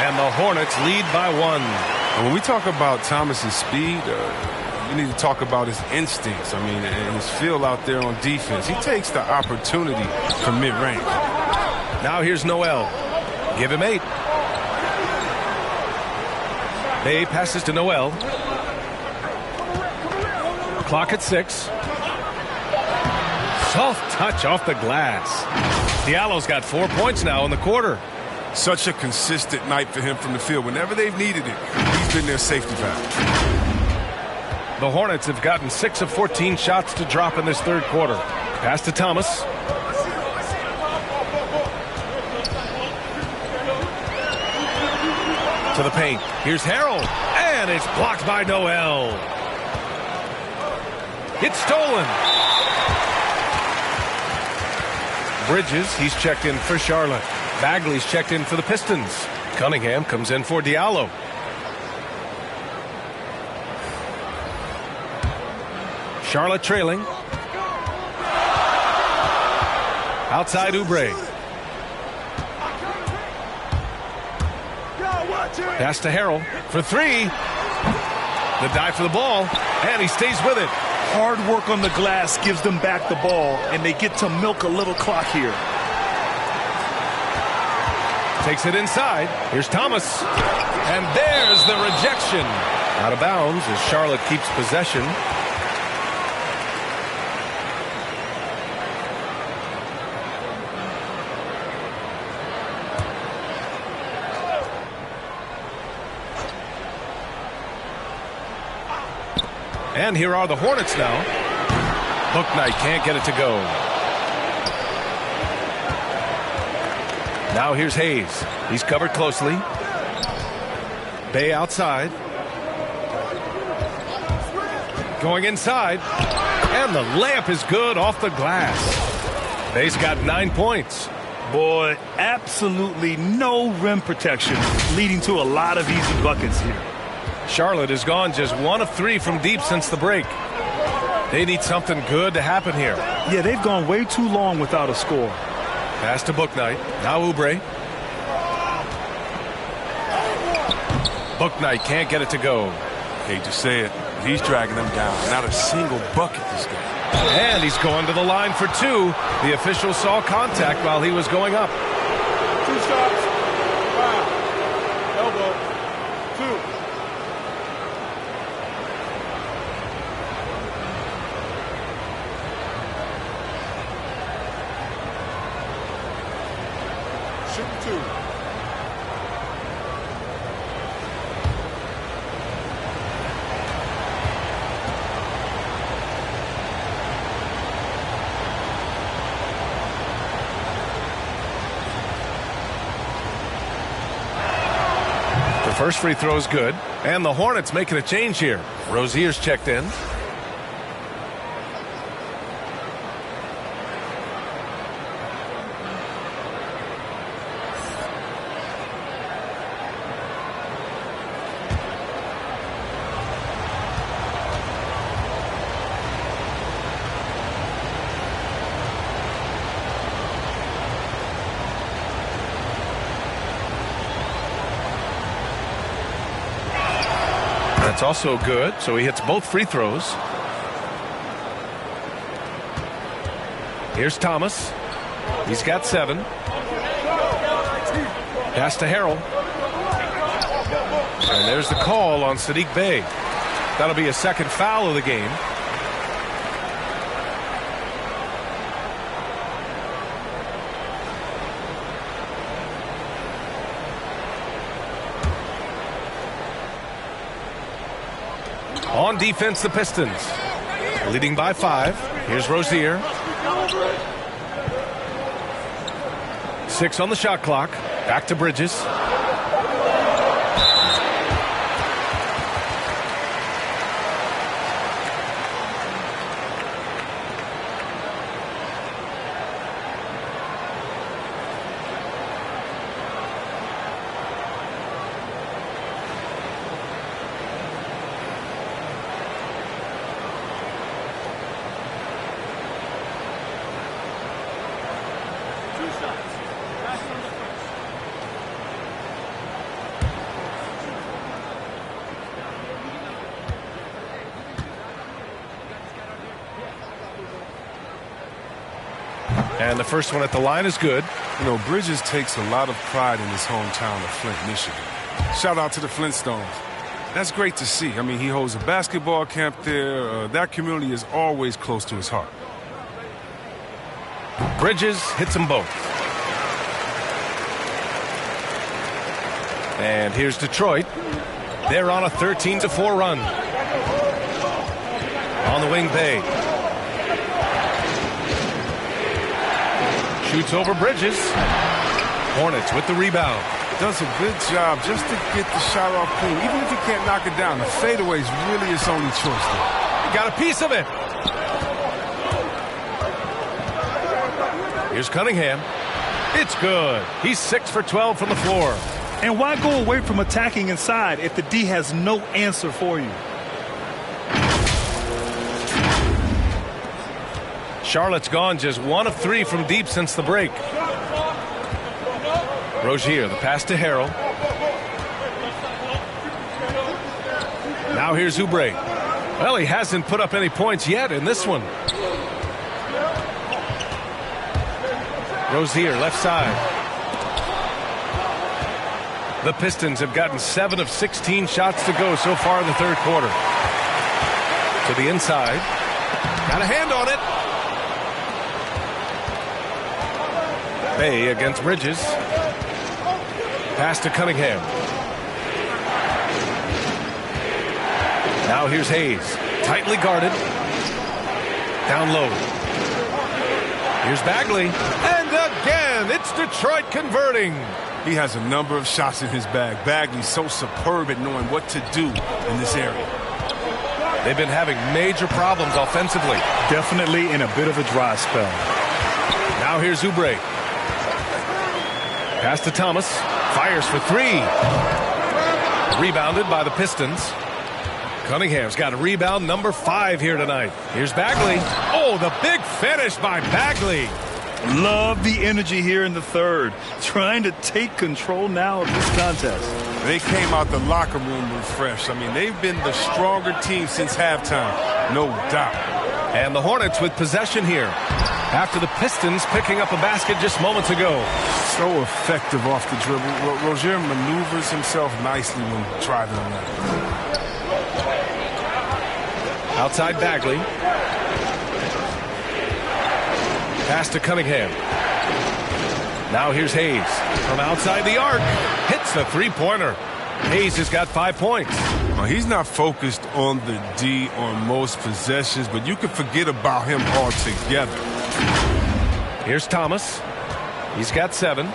And the Hornets lead by 1.
And when we talk about Thomas's speed, you need to talk about his instincts. I mean, and his feel out there on defense. He takes the opportunity from mid-range.
Now here's Noel. Give him 8. Bay passes to Noel. Clock at 6. Soft touch off the glass. Diallo's got 4 points now in the quarter.
Such a consistent night for him from the field. Whenever they've needed it, he's been their safety valve.
The Hornets have gotten 6 of 14 shots to drop in this third quarter. Pass to Thomas. To the paint. Here's Harrell. And it's blocked by Noel. It's stolen. Bridges, he's checked in for Charlotte. Bagley's checked in for the Pistons. Cunningham comes in for Diallo. Charlotte trailing. Outside Oubre. Pass to Harrell for 3. The dive for the ball, and he stays with it.
Hard work on the glass gives them back the ball, and they get to milk a little clock here.
Takes it inside. Here's Thomas. And there's the rejection. Out of bounds as Charlotte keeps possession. And here are the Hornets now. Bouknight can't get it to go. Now here's Hayes. He's covered closely. Bay outside. Going inside. And the layup is good off the glass. Bay's got 9 points.
Boy, absolutely no rim protection, leading to a lot of easy buckets here.
Charlotte has gone just 1 of 3 from deep since the break. They need something good to happen here.
Yeah, they've gone way too long without a score.
Pass to Bouknight. Now Oubre. Bouknight can't get it to go.
Hate to say it, he's dragging them down. Not a single bucket this game.
And he's going to the line for 2. The official saw contact while he was going up.
2 shots. Foul. Elbow. 2.
First free throw is good. And the Hornets making a change here. Rozier's checked in. That's also good, so he hits both free throws. Here's Thomas. He's got 7. Pass to Harrell. And there's the call on Saddiq Bey. That'll be a second foul of the game. On defense, the Pistons leading by 5. Here's Rozier. 6 on the shot clock. Back to Bridges. And the first one at the line is good.
You know, Bridges takes a lot of pride in his hometown of Flint, Michigan. Shout out to the Flintstones. That's great to see. I mean, he holds a basketball camp there. That community is always close to his heart.
Bridges hits them both. And here's Detroit. They're on a 13-4 run. On the wing, Bey. Shoots over Bridges. Hornets with the rebound.
Does a good job just to get the shot off clean. Even if he can't knock it down, the fadeaway is really his only choice there.
He got a piece of it. Here's Cunningham. It's good. He's 6 for 12 from the floor.
And why go away from attacking inside if the D has no answer for you?
Charlotte's gone just 1 of 3 from deep since the break. Rozier, the pass to Harrell. Now here's Oubre. Well, he hasn't put up any points yet in this one. Rozier, left side. The Pistons have gotten 7 of 16 shots to go so far in the third quarter. To the inside. Got a hand on it. Bey against Bridges. Pass to Cunningham. Now here's Hayes. Tightly guarded. Down low. Here's Bagley. And again, it's Detroit converting.
He has a number of shots in his bag. Bagley's so superb at knowing what to do in this area.
They've been having major problems offensively.
Definitely in a bit of a dry spell.
Now here's Oubre. Pass to Thomas. Fires for 3. Rebounded by the Pistons. Cunningham's got a rebound number 5 here tonight. Here's Bagley. Oh, the big finish by Bagley.
Love the energy here in the third. Trying to take control now of this contest.
They came out the locker room refreshed. I mean, they've been the stronger team since halftime. No doubt.
And the Hornets with possession here. After the Pistons picking up a basket just moments ago.
So effective off the dribble. Rozier maneuvers himself nicely when driving on that.
Outside Bagley. Pass to Cunningham. Now here's Hayes. From outside the arc. Hits the three-pointer. Hayes has got 5 points.
Well, he's not focused on the D on most possessions, but you can forget about him altogether.
Here's Thomas. He's got 7.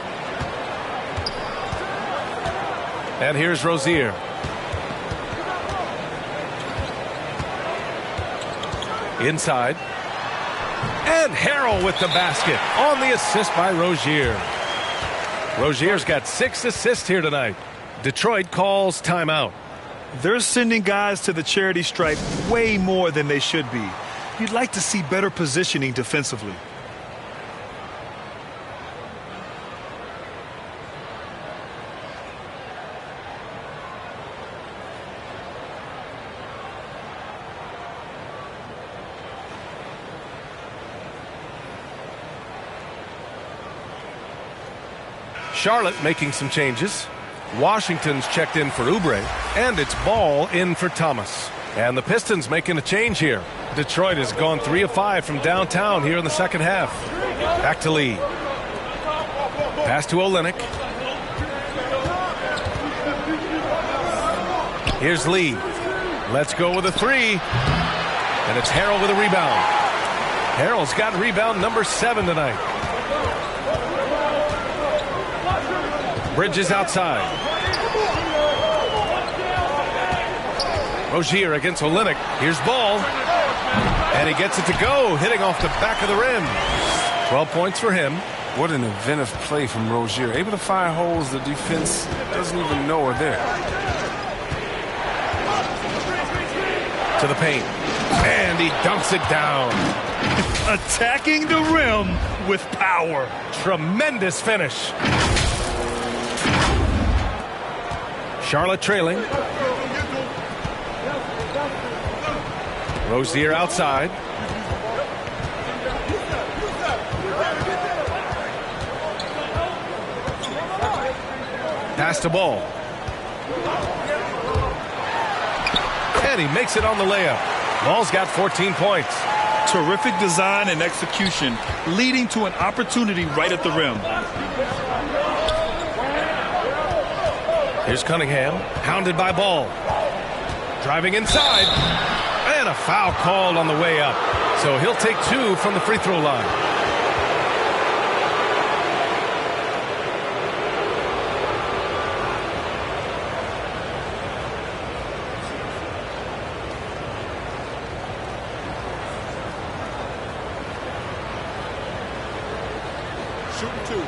And here's Rozier. Inside. And Harrell with the basket on the assist by Rozier. Rozier's got 6 assists here tonight. Detroit calls timeout.
They're sending guys to the charity stripe way more than they should be. You'd like to see better positioning defensively.
Charlotte making some changes. Washington's checked in for Oubre, and it's Ball in for Thomas. And the Pistons making a change here. Detroit has gone 3 of 5 from downtown here in the second half. Back to Lee. Pass to Olynyk. Here's Lee. Let's go with a 3. And it's Harrell with a rebound. Harrell's got rebound number 7 tonight. Bridges outside. Rozier against Olynyk. Here's Ball. And he gets it to go, hitting off the back of the rim. 12 points for him.
What an inventive play from Rozier. Able to find holes the defense doesn't even know are there.
To the paint. And he dunks it down.
Attacking the rim with power.
Tremendous finish. Charlotte trailing. Rozier outside. Pass to Ball. And he makes it on the layup. Ball's got 14 points.
Terrific design and execution, leading to an opportunity right at the rim.
Here's Cunningham, hounded by Ball. Driving inside. And a foul called on the way up. So he'll take 2 from the free throw line.
Shooting 2.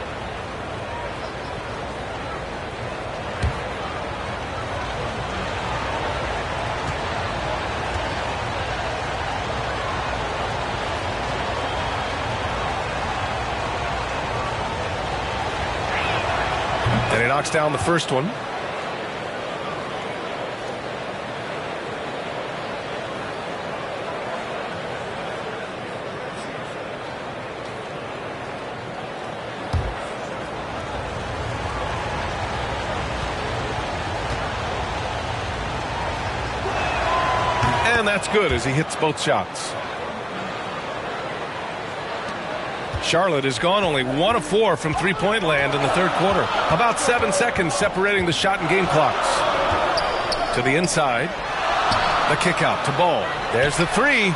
And he knocks down the first one. And that's good as he hits both shots. Charlotte has gone only 1 of 4 from three-point land in the third quarter. About 7 seconds separating the shot and game clocks. To the inside. The kick out to Ball. There's the 3.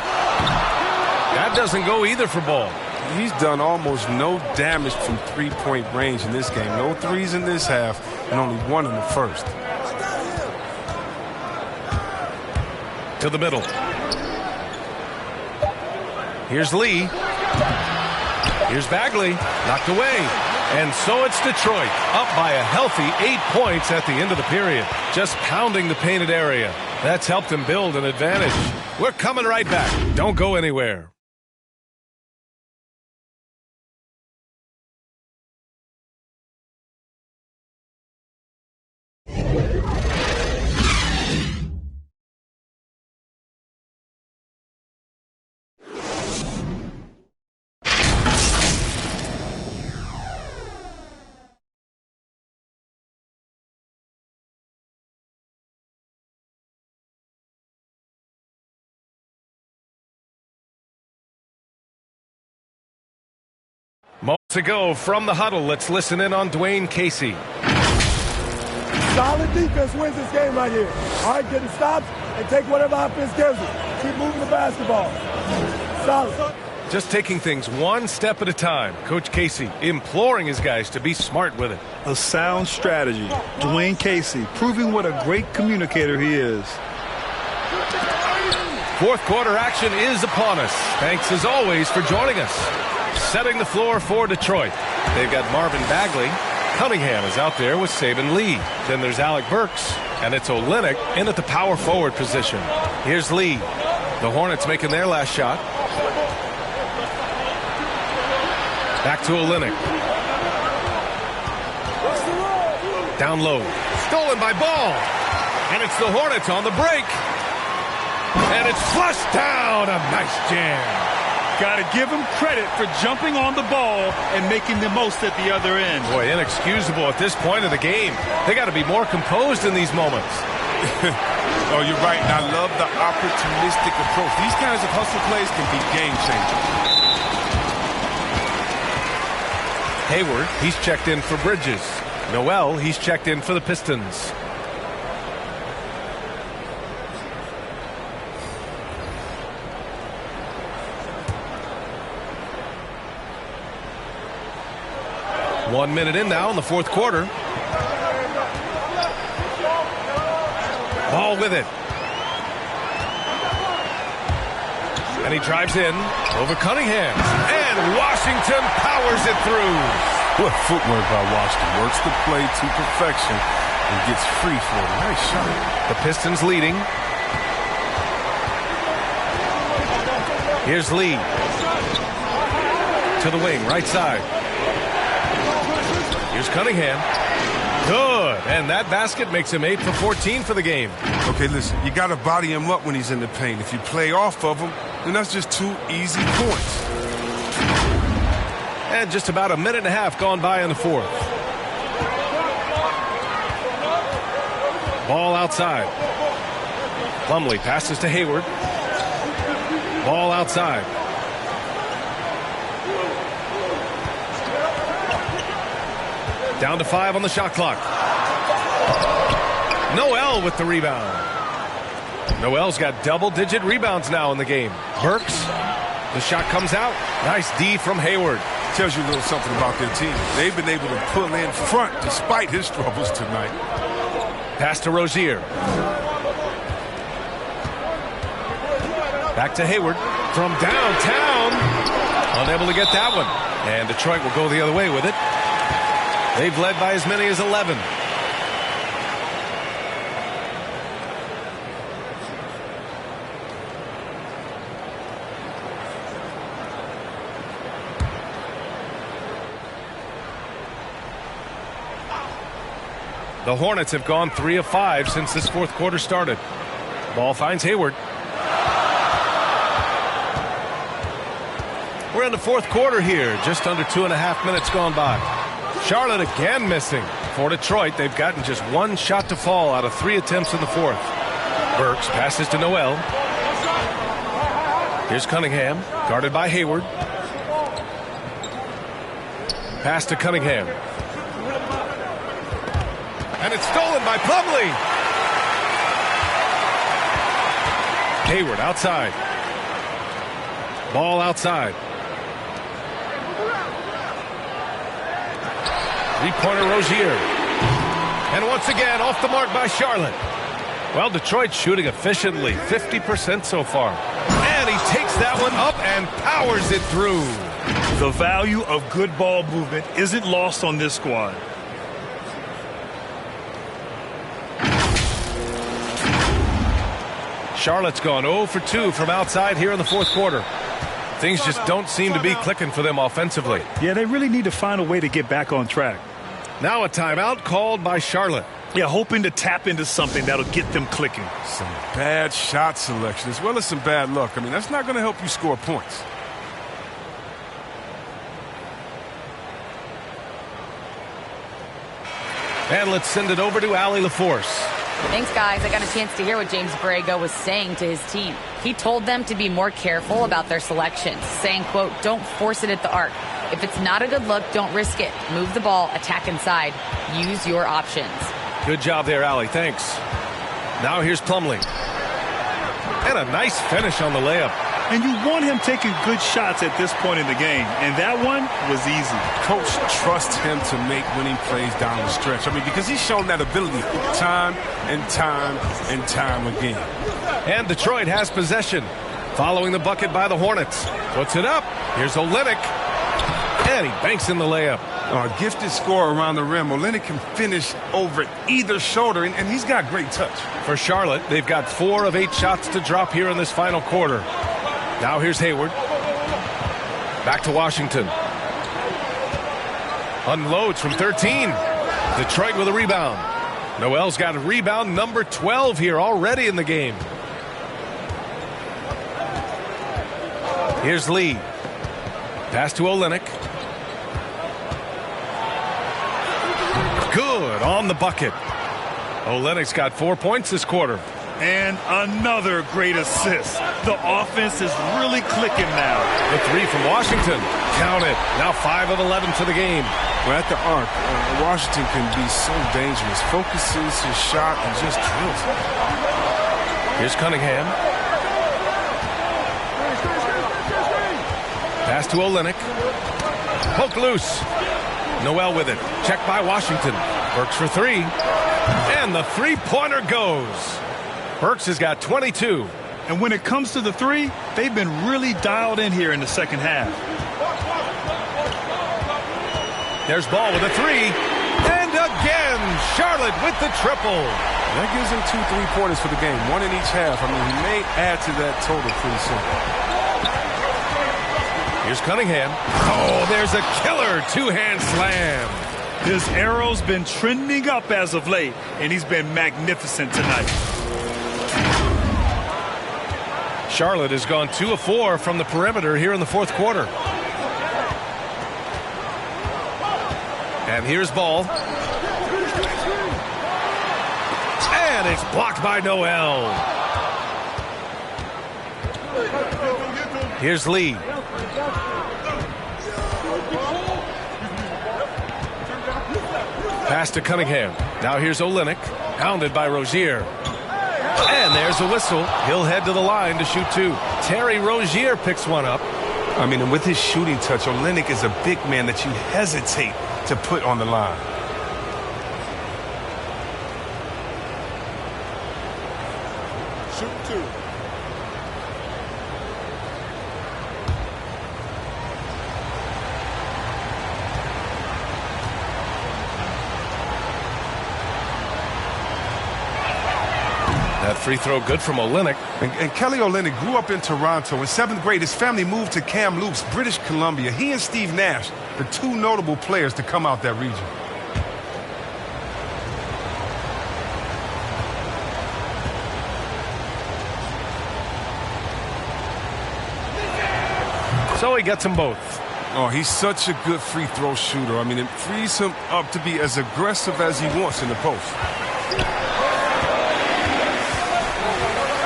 That doesn't go either for Ball.
He's done almost no damage from three-point range in this game. No threes in this half and only 1 in the first.
To the middle. Here's Lee. Here's Bagley, knocked away. And so it's Detroit, up by a healthy 8 points at the end of the period. Just pounding the painted area. That's helped them build an advantage. We're coming right back. Don't go anywhere. Moments ago from the huddle, let's listen in on Dwayne Casey.
Solid defense wins this game right here. All right, get the stops and take whatever offense gives us. Keep moving the basketball. Solid.
Just taking things one step at a time. Coach Casey imploring his guys to be smart with it.
A sound strategy. Dwayne Casey proving what a great communicator he is.
Fourth quarter action is upon us. Thanks as always for joining us. Setting the floor for Detroit. They've got Marvin Bagley. Cunningham is out there with Saban Lee. Then there's Alec Burks. And it's Olynyk in at the power forward position. Here's Lee. The Hornets making their last shot. Back to Olynyk. Down low. Stolen by Ball. And it's the Hornets on the break. And it's flushed down. A nice jam.
Got to give him credit for jumping on the ball and making the most at the other end.
Boy, inexcusable at this point of the game. They got to be more composed in these moments.
Oh, you're right. And I love the opportunistic approach. These kinds of hustle plays can be game changers.
Hayward, he's checked in for Bridges. Noel, he's checked in for the Pistons. One minute in now in the fourth quarter. Ball with it. And he drives in over Cunningham. And Washington powers it through.
What footwork by Washington. Works the play to perfection and gets free for it. Nice shot.
The Pistons leading. Here's Lee. To the wing, right side. Here's Cunningham. Good. And that basket makes him 8 for 14 for the game.
Okay, listen, you got to body him up when he's in the paint. If you play off of him, then that's just 2 easy points.
And just about a minute and a half gone by in the fourth. Ball outside. Plumlee passes to Hayward. Ball outside. Down to 5 on the shot clock. Noel with the rebound. Noel's got double-digit rebounds now in the game. Burks, the shot comes out. Nice D from Hayward.
Tells you a little something about their team. They've been able to pull in front despite his struggles tonight.
Pass to Rozier. Back to Hayward from downtown. Unable to get that one. And Detroit will go the other way with it. They've led by as many as 11. The Hornets have gone 3 of 5 since this fourth quarter started. Ball finds Hayward. We're in the fourth quarter here. Just under 2.5 minutes gone by. Charlotte again missing. For Detroit, they've gotten just 1 shot to fall out of 3 attempts in the fourth. Burks passes to Noel. Here's Cunningham, guarded by Hayward. Pass to Cunningham. And it's stolen by Plumlee. Hayward outside. Ball outside. Three-pointer Rozier. And once again, off the mark by Charlotte. Well, Detroit shooting efficiently, 50% so far. And he takes that one up and powers it through.
The value of good ball movement isn't lost on this squad.
Charlotte's gone 0 for 2 from outside here in the fourth quarter. Things just don't seem to be clicking for them offensively.
Yeah, they really need to find a way to get back on track.
Now a timeout called by Charlotte.
Yeah, hoping to tap into something that'll get them clicking.
Some bad shot selection as well as some bad luck. I mean, that's not going to help you score points.
And let's send it over to Allie LaForce.
Thanks, guys. I got a chance to hear what James Borrego was saying to his team. He told them to be more careful about their selections, saying, quote, don't force it at the arc. If it's not a good look, don't risk it. Move the ball, attack inside. Use your options.
Good job there, Allie. Thanks. Now here's Plumlee. And a nice finish on the layup.
And you want him taking good shots at this point in the game. And that one was easy.
Coach trusts him to make winning plays down the stretch. I mean, because he's shown that ability time and time and time again.
And Detroit has possession. Following the bucket by the Hornets. Puts it up. Here's Olynyk. And he banks in the layup.
A gifted scorer around the rim. Olynyk can finish over either shoulder, and he's got great touch.
For Charlotte, they've got 4 of 8 shots to drop here in this final quarter. Now here's Hayward. Back to Washington. Unloads from 13. Detroit with a rebound. Noel's got a rebound number 12 here already in the game. Here's Lee. Pass to Olynyk. Good on the bucket. Olynyk's got 4 points this quarter.
And another great assist. The offense is really clicking now.
The three from Washington. Count it. Now 5 of 11 for the game.
Well, at the arc, Washington can be so dangerous. Focuses his shot and just drills it.
Here's Cunningham. Pass to Olynyk. Poke loose. Noel with it. Checked by Washington. Burks for three. And the three-pointer goes. Burks has got 22.
And when it comes to the three, they've been really dialed in here in the second half.
There's Ball with a three. And again, Charlotte with the triple.
That gives him 2 3-pointers for the game, 1 in each half. I mean, he may add to that total pretty soon.
Here's Cunningham. Oh, there's a killer two-hand slam.
His arrow's been trending up as of late, and he's been magnificent tonight.
Charlotte has gone 2 of 4 from the perimeter here in the fourth quarter. And here's Ball. And it's blocked by Noel. Here's Lee. Pass to Cunningham. Now here's Olynyk. Hounded by Rozier. And there's a whistle. He'll head to the line to shoot 2. Terry Rozier picks one up.
I mean, and with his shooting touch, Olynyk is a big man that you hesitate to put on the line.
Shoot 2.
That free throw good from Olynyk.
And Kelly Olynyk grew up in Toronto. In 7th grade, his family moved to Kamloops, British Columbia. He and Steve Nash, the 2 notable players to come out that region.
So he gets them both.
Oh, he's such a good free throw shooter. I mean, it frees him up to be as aggressive as he wants in the post.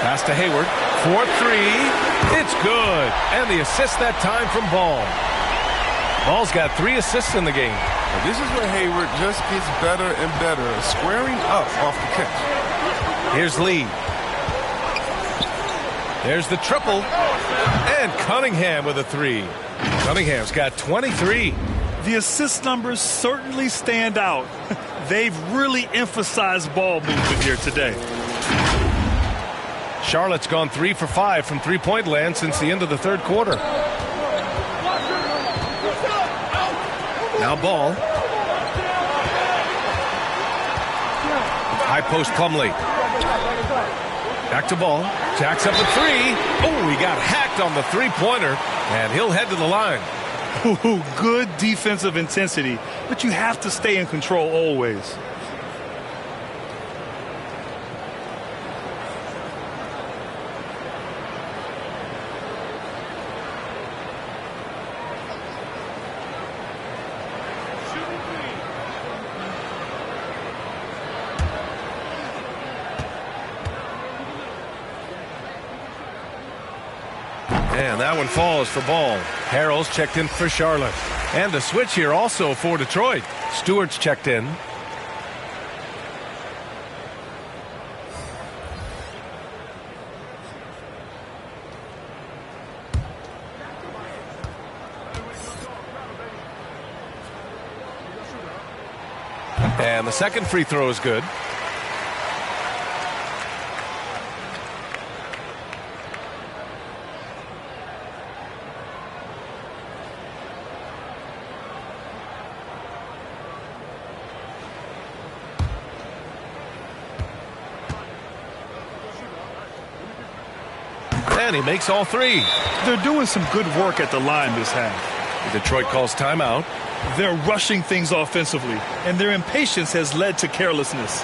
Pass to Hayward. 4-3. It's good. And the assist that time from Ball. Ball's got 3 assists in the game.
Now, this is where Hayward just gets better and better, squaring up off the catch.
Here's Lee. There's the triple. And Cunningham with a 3. Cunningham's got 23.
The assist numbers certainly stand out. They've really emphasized ball movement here today.
Charlotte's gone 3 for 5 from three-point land since the end of the third quarter. Now Ball. High post Plumlee. Back to Ball. Jacks up a 3. Oh, he got hacked on the three-pointer, and he'll head to the line.
Ooh, good defensive intensity, but you have to stay in control always.
And that one falls for Ball. Harrell's checked in for Charlotte. And a switch here also for Detroit. Stewart's checked in. And the second free throw is good. And he makes all 3.
They're doing some good work at the line this half.
Detroit calls timeout.
They're rushing things offensively, and their impatience has led to carelessness.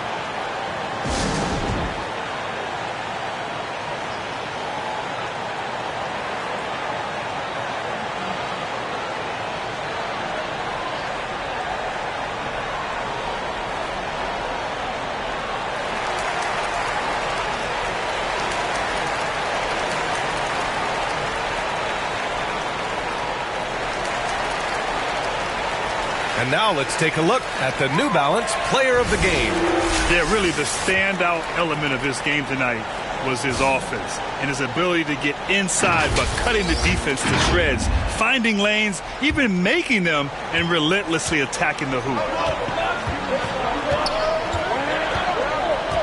And now let's take a look at the New Balance Player of the Game.
Yeah, really the standout element of his game tonight was his offense and his ability to get inside but cutting the defense to shreds, finding lanes, even making them, and relentlessly attacking the hoop.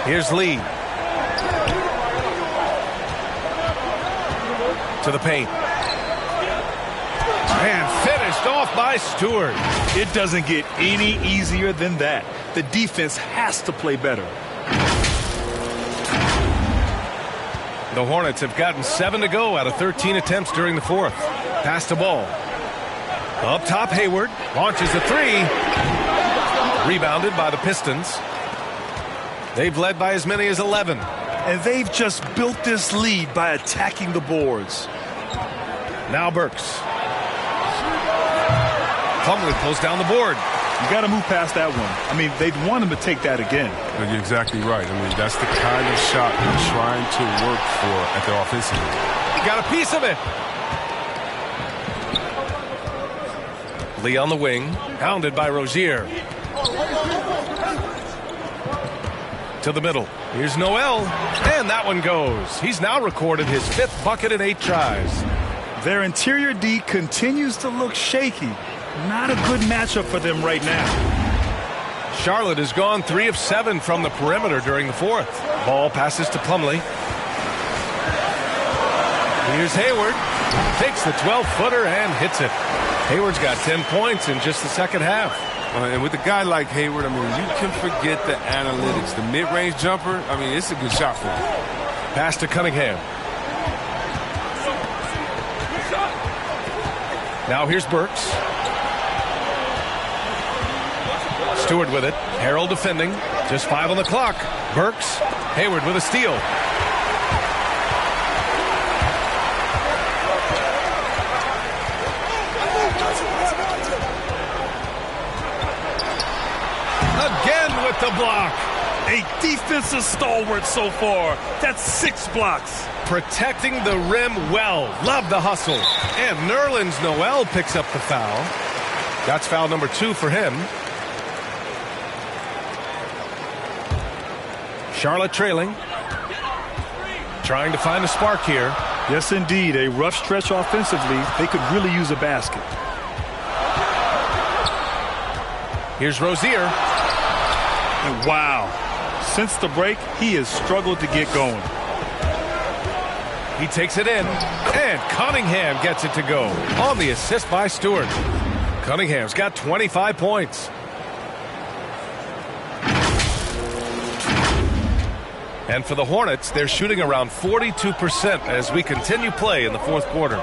Here's Lee. To the paint. And finished off by Stewart.
It doesn't get any easier than that. The defense has to play better.
The Hornets have gotten 7 to go out of 13 attempts during the fourth. Pass the ball. Up top, Hayward launches a three. Rebounded by the Pistons. They've led by as many as 11.
And they've just built this lead by attacking the boards.
Now Burks. Plumlee pulls down the board.
You got to move past that one. I mean, they'd want him to take that again.
You're exactly right. I mean, that's the kind of shot they're trying to work for at the offensive end.
Got a piece of it. Lee on the wing, hounded by Rozier. To the middle. Here's Noel, and that one goes. He's now recorded his 5th bucket in 8 tries.
Their interior D continues to look shaky. Not a good matchup for them right now.
Charlotte has gone 3 of 7 from the perimeter during the fourth. Ball passes to Plumlee. Here's Hayward. Takes the 12-footer and hits it. Hayward's got 10 points in just the second half.
And with a guy like Hayward, I mean, you can forget the analytics. The mid-range jumper, I mean, it's a good shot for him.
Pass to Cunningham. Now here's Burks. Stewart with it. Harrell defending. Just 5 on the clock. Burks. Hayward with a steal. Again with the block.
A defensive stalwart so far. That's 6 blocks.
Protecting the rim well. Love the hustle. And Nerlens Noel picks up the foul. That's foul number 2 for him. Charlotte trailing. Trying to find a spark here.
Yes, indeed. A rough stretch offensively. They could really use a basket.
Here's Rozier.
And wow. Since the break, he has struggled to get going.
He takes it in. And Cunningham gets it to go. On the assist by Stewart. Cunningham's got 25 points. And for the Hornets, they're shooting around 42% as we continue play in the fourth quarter.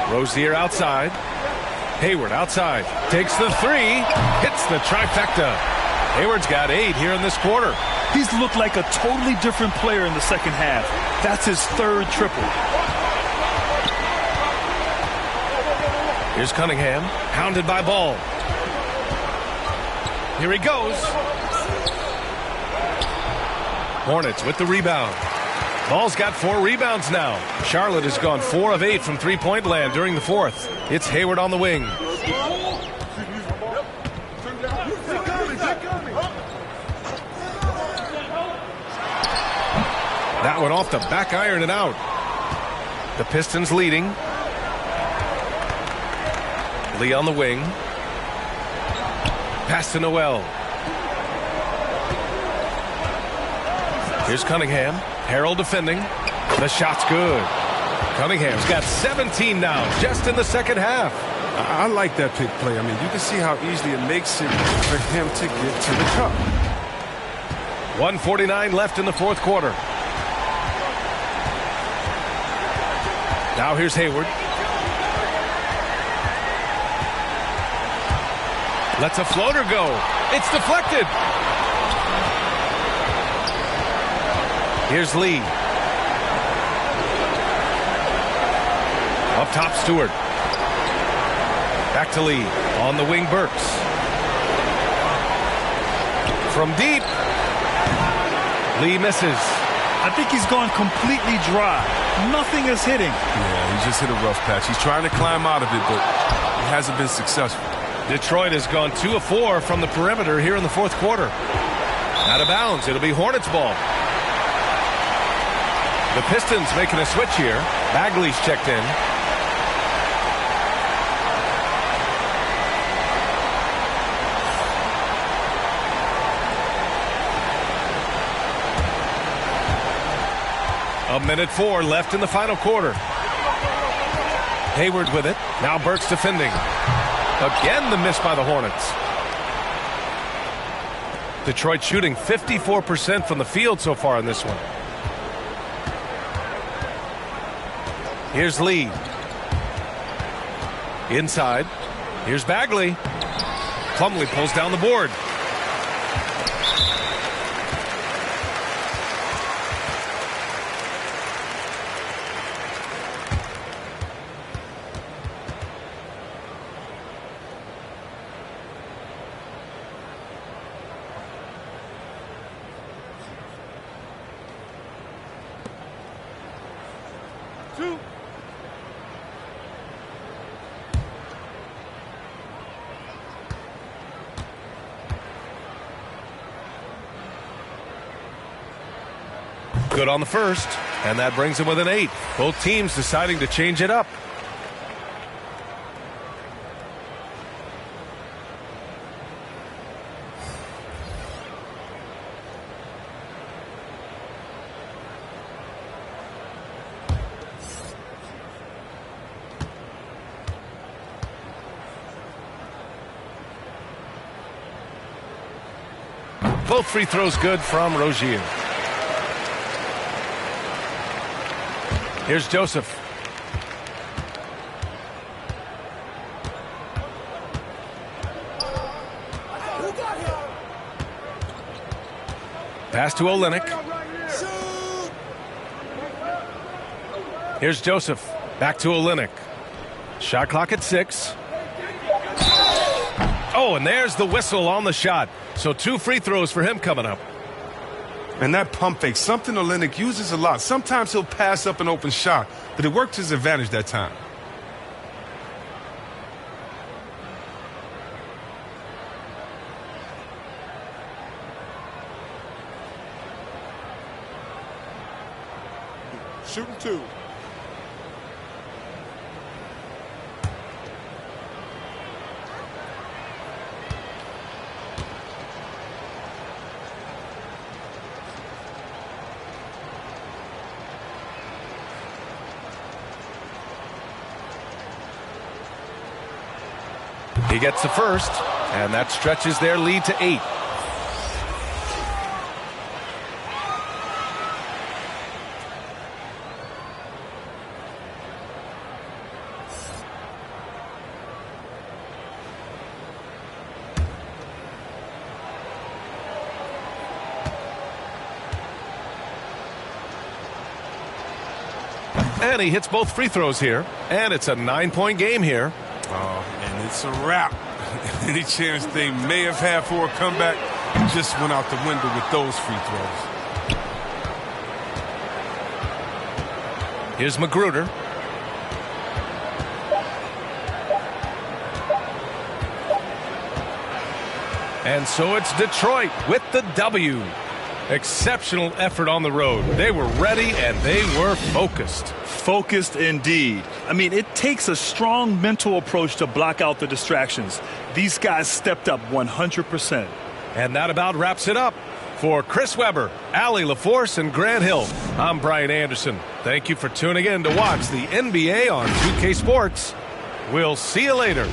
Rozier outside. Hayward outside. Takes the 3. Hits the trifecta. Hayward's got 8 here in this quarter.
He's looked like a totally different player in the second half. That's his 3rd triple.
Here's Cunningham. Hounded by Ball. Here he goes. Hornets with the rebound. Ball's got 4 rebounds now. Charlotte has gone 4 of 8 from three-point land during the fourth. It's Hayward on the wing. That one off the back iron and out. The Pistons leading. Lee on the wing. Pass to Noel. Here's Cunningham. Harrell defending. The shot's good. Cunningham's got 17 now, just in the second half.
I like that pick play. I mean, you can see how easily it makes it for him to get to the cup.
1:49 left in the fourth quarter. Now here's Hayward. Lets a floater go. It's deflected. Here's Lee. Up top, Stewart. Back to Lee. On the wing, Burks. From deep. Lee misses.
I think he's gone completely dry. Nothing is hitting.
Yeah, he just hit a rough patch. He's trying to climb out of it, but he hasn't been successful.
Detroit has gone 2 of 4 from the perimeter here in the fourth quarter. Out of bounds. It'll be Hornets ball. The Pistons making a switch here. Bagley's checked in. A minute 4 left in the final quarter. Hayward with it. Now Burks defending. Again the miss by the Hornets. Detroit shooting 54% from the field so far in this one. Here's Lee. Inside. Here's Bagley. Plumlee pulls down the board. Good on the first, and that brings him within 8. Both teams deciding to change it up. Both free throws good from Rozier. Here's Joseph. Pass to Olynyk. Here's Joseph. Back to Olynyk. Shot clock at 6. Oh, and there's the whistle on the shot. So 2 free throws for him coming up.
And that pump fake, something Olynyk uses a lot. Sometimes he'll pass up an open shot, but it worked to his advantage that time.
Shooting 2.
He gets the first, and that stretches their lead to 8. And he hits both free throws here, and it's a 9-point game here.
Oh, and it's a wrap. Any chance they may have had for a comeback just went out the window with those free throws.
Here's Magruder. And so it's Detroit with the W. Exceptional effort on the road. They were ready and they were focused.
Focused indeed. I mean, it takes a strong mental approach to block out the distractions. These guys stepped up 100%.
And that about wraps it up. For Chris Webber, Allie LaForce, and Grant Hill, I'm Brian Anderson. Thank you for tuning in to watch the NBA on 2K Sports. We'll see you later.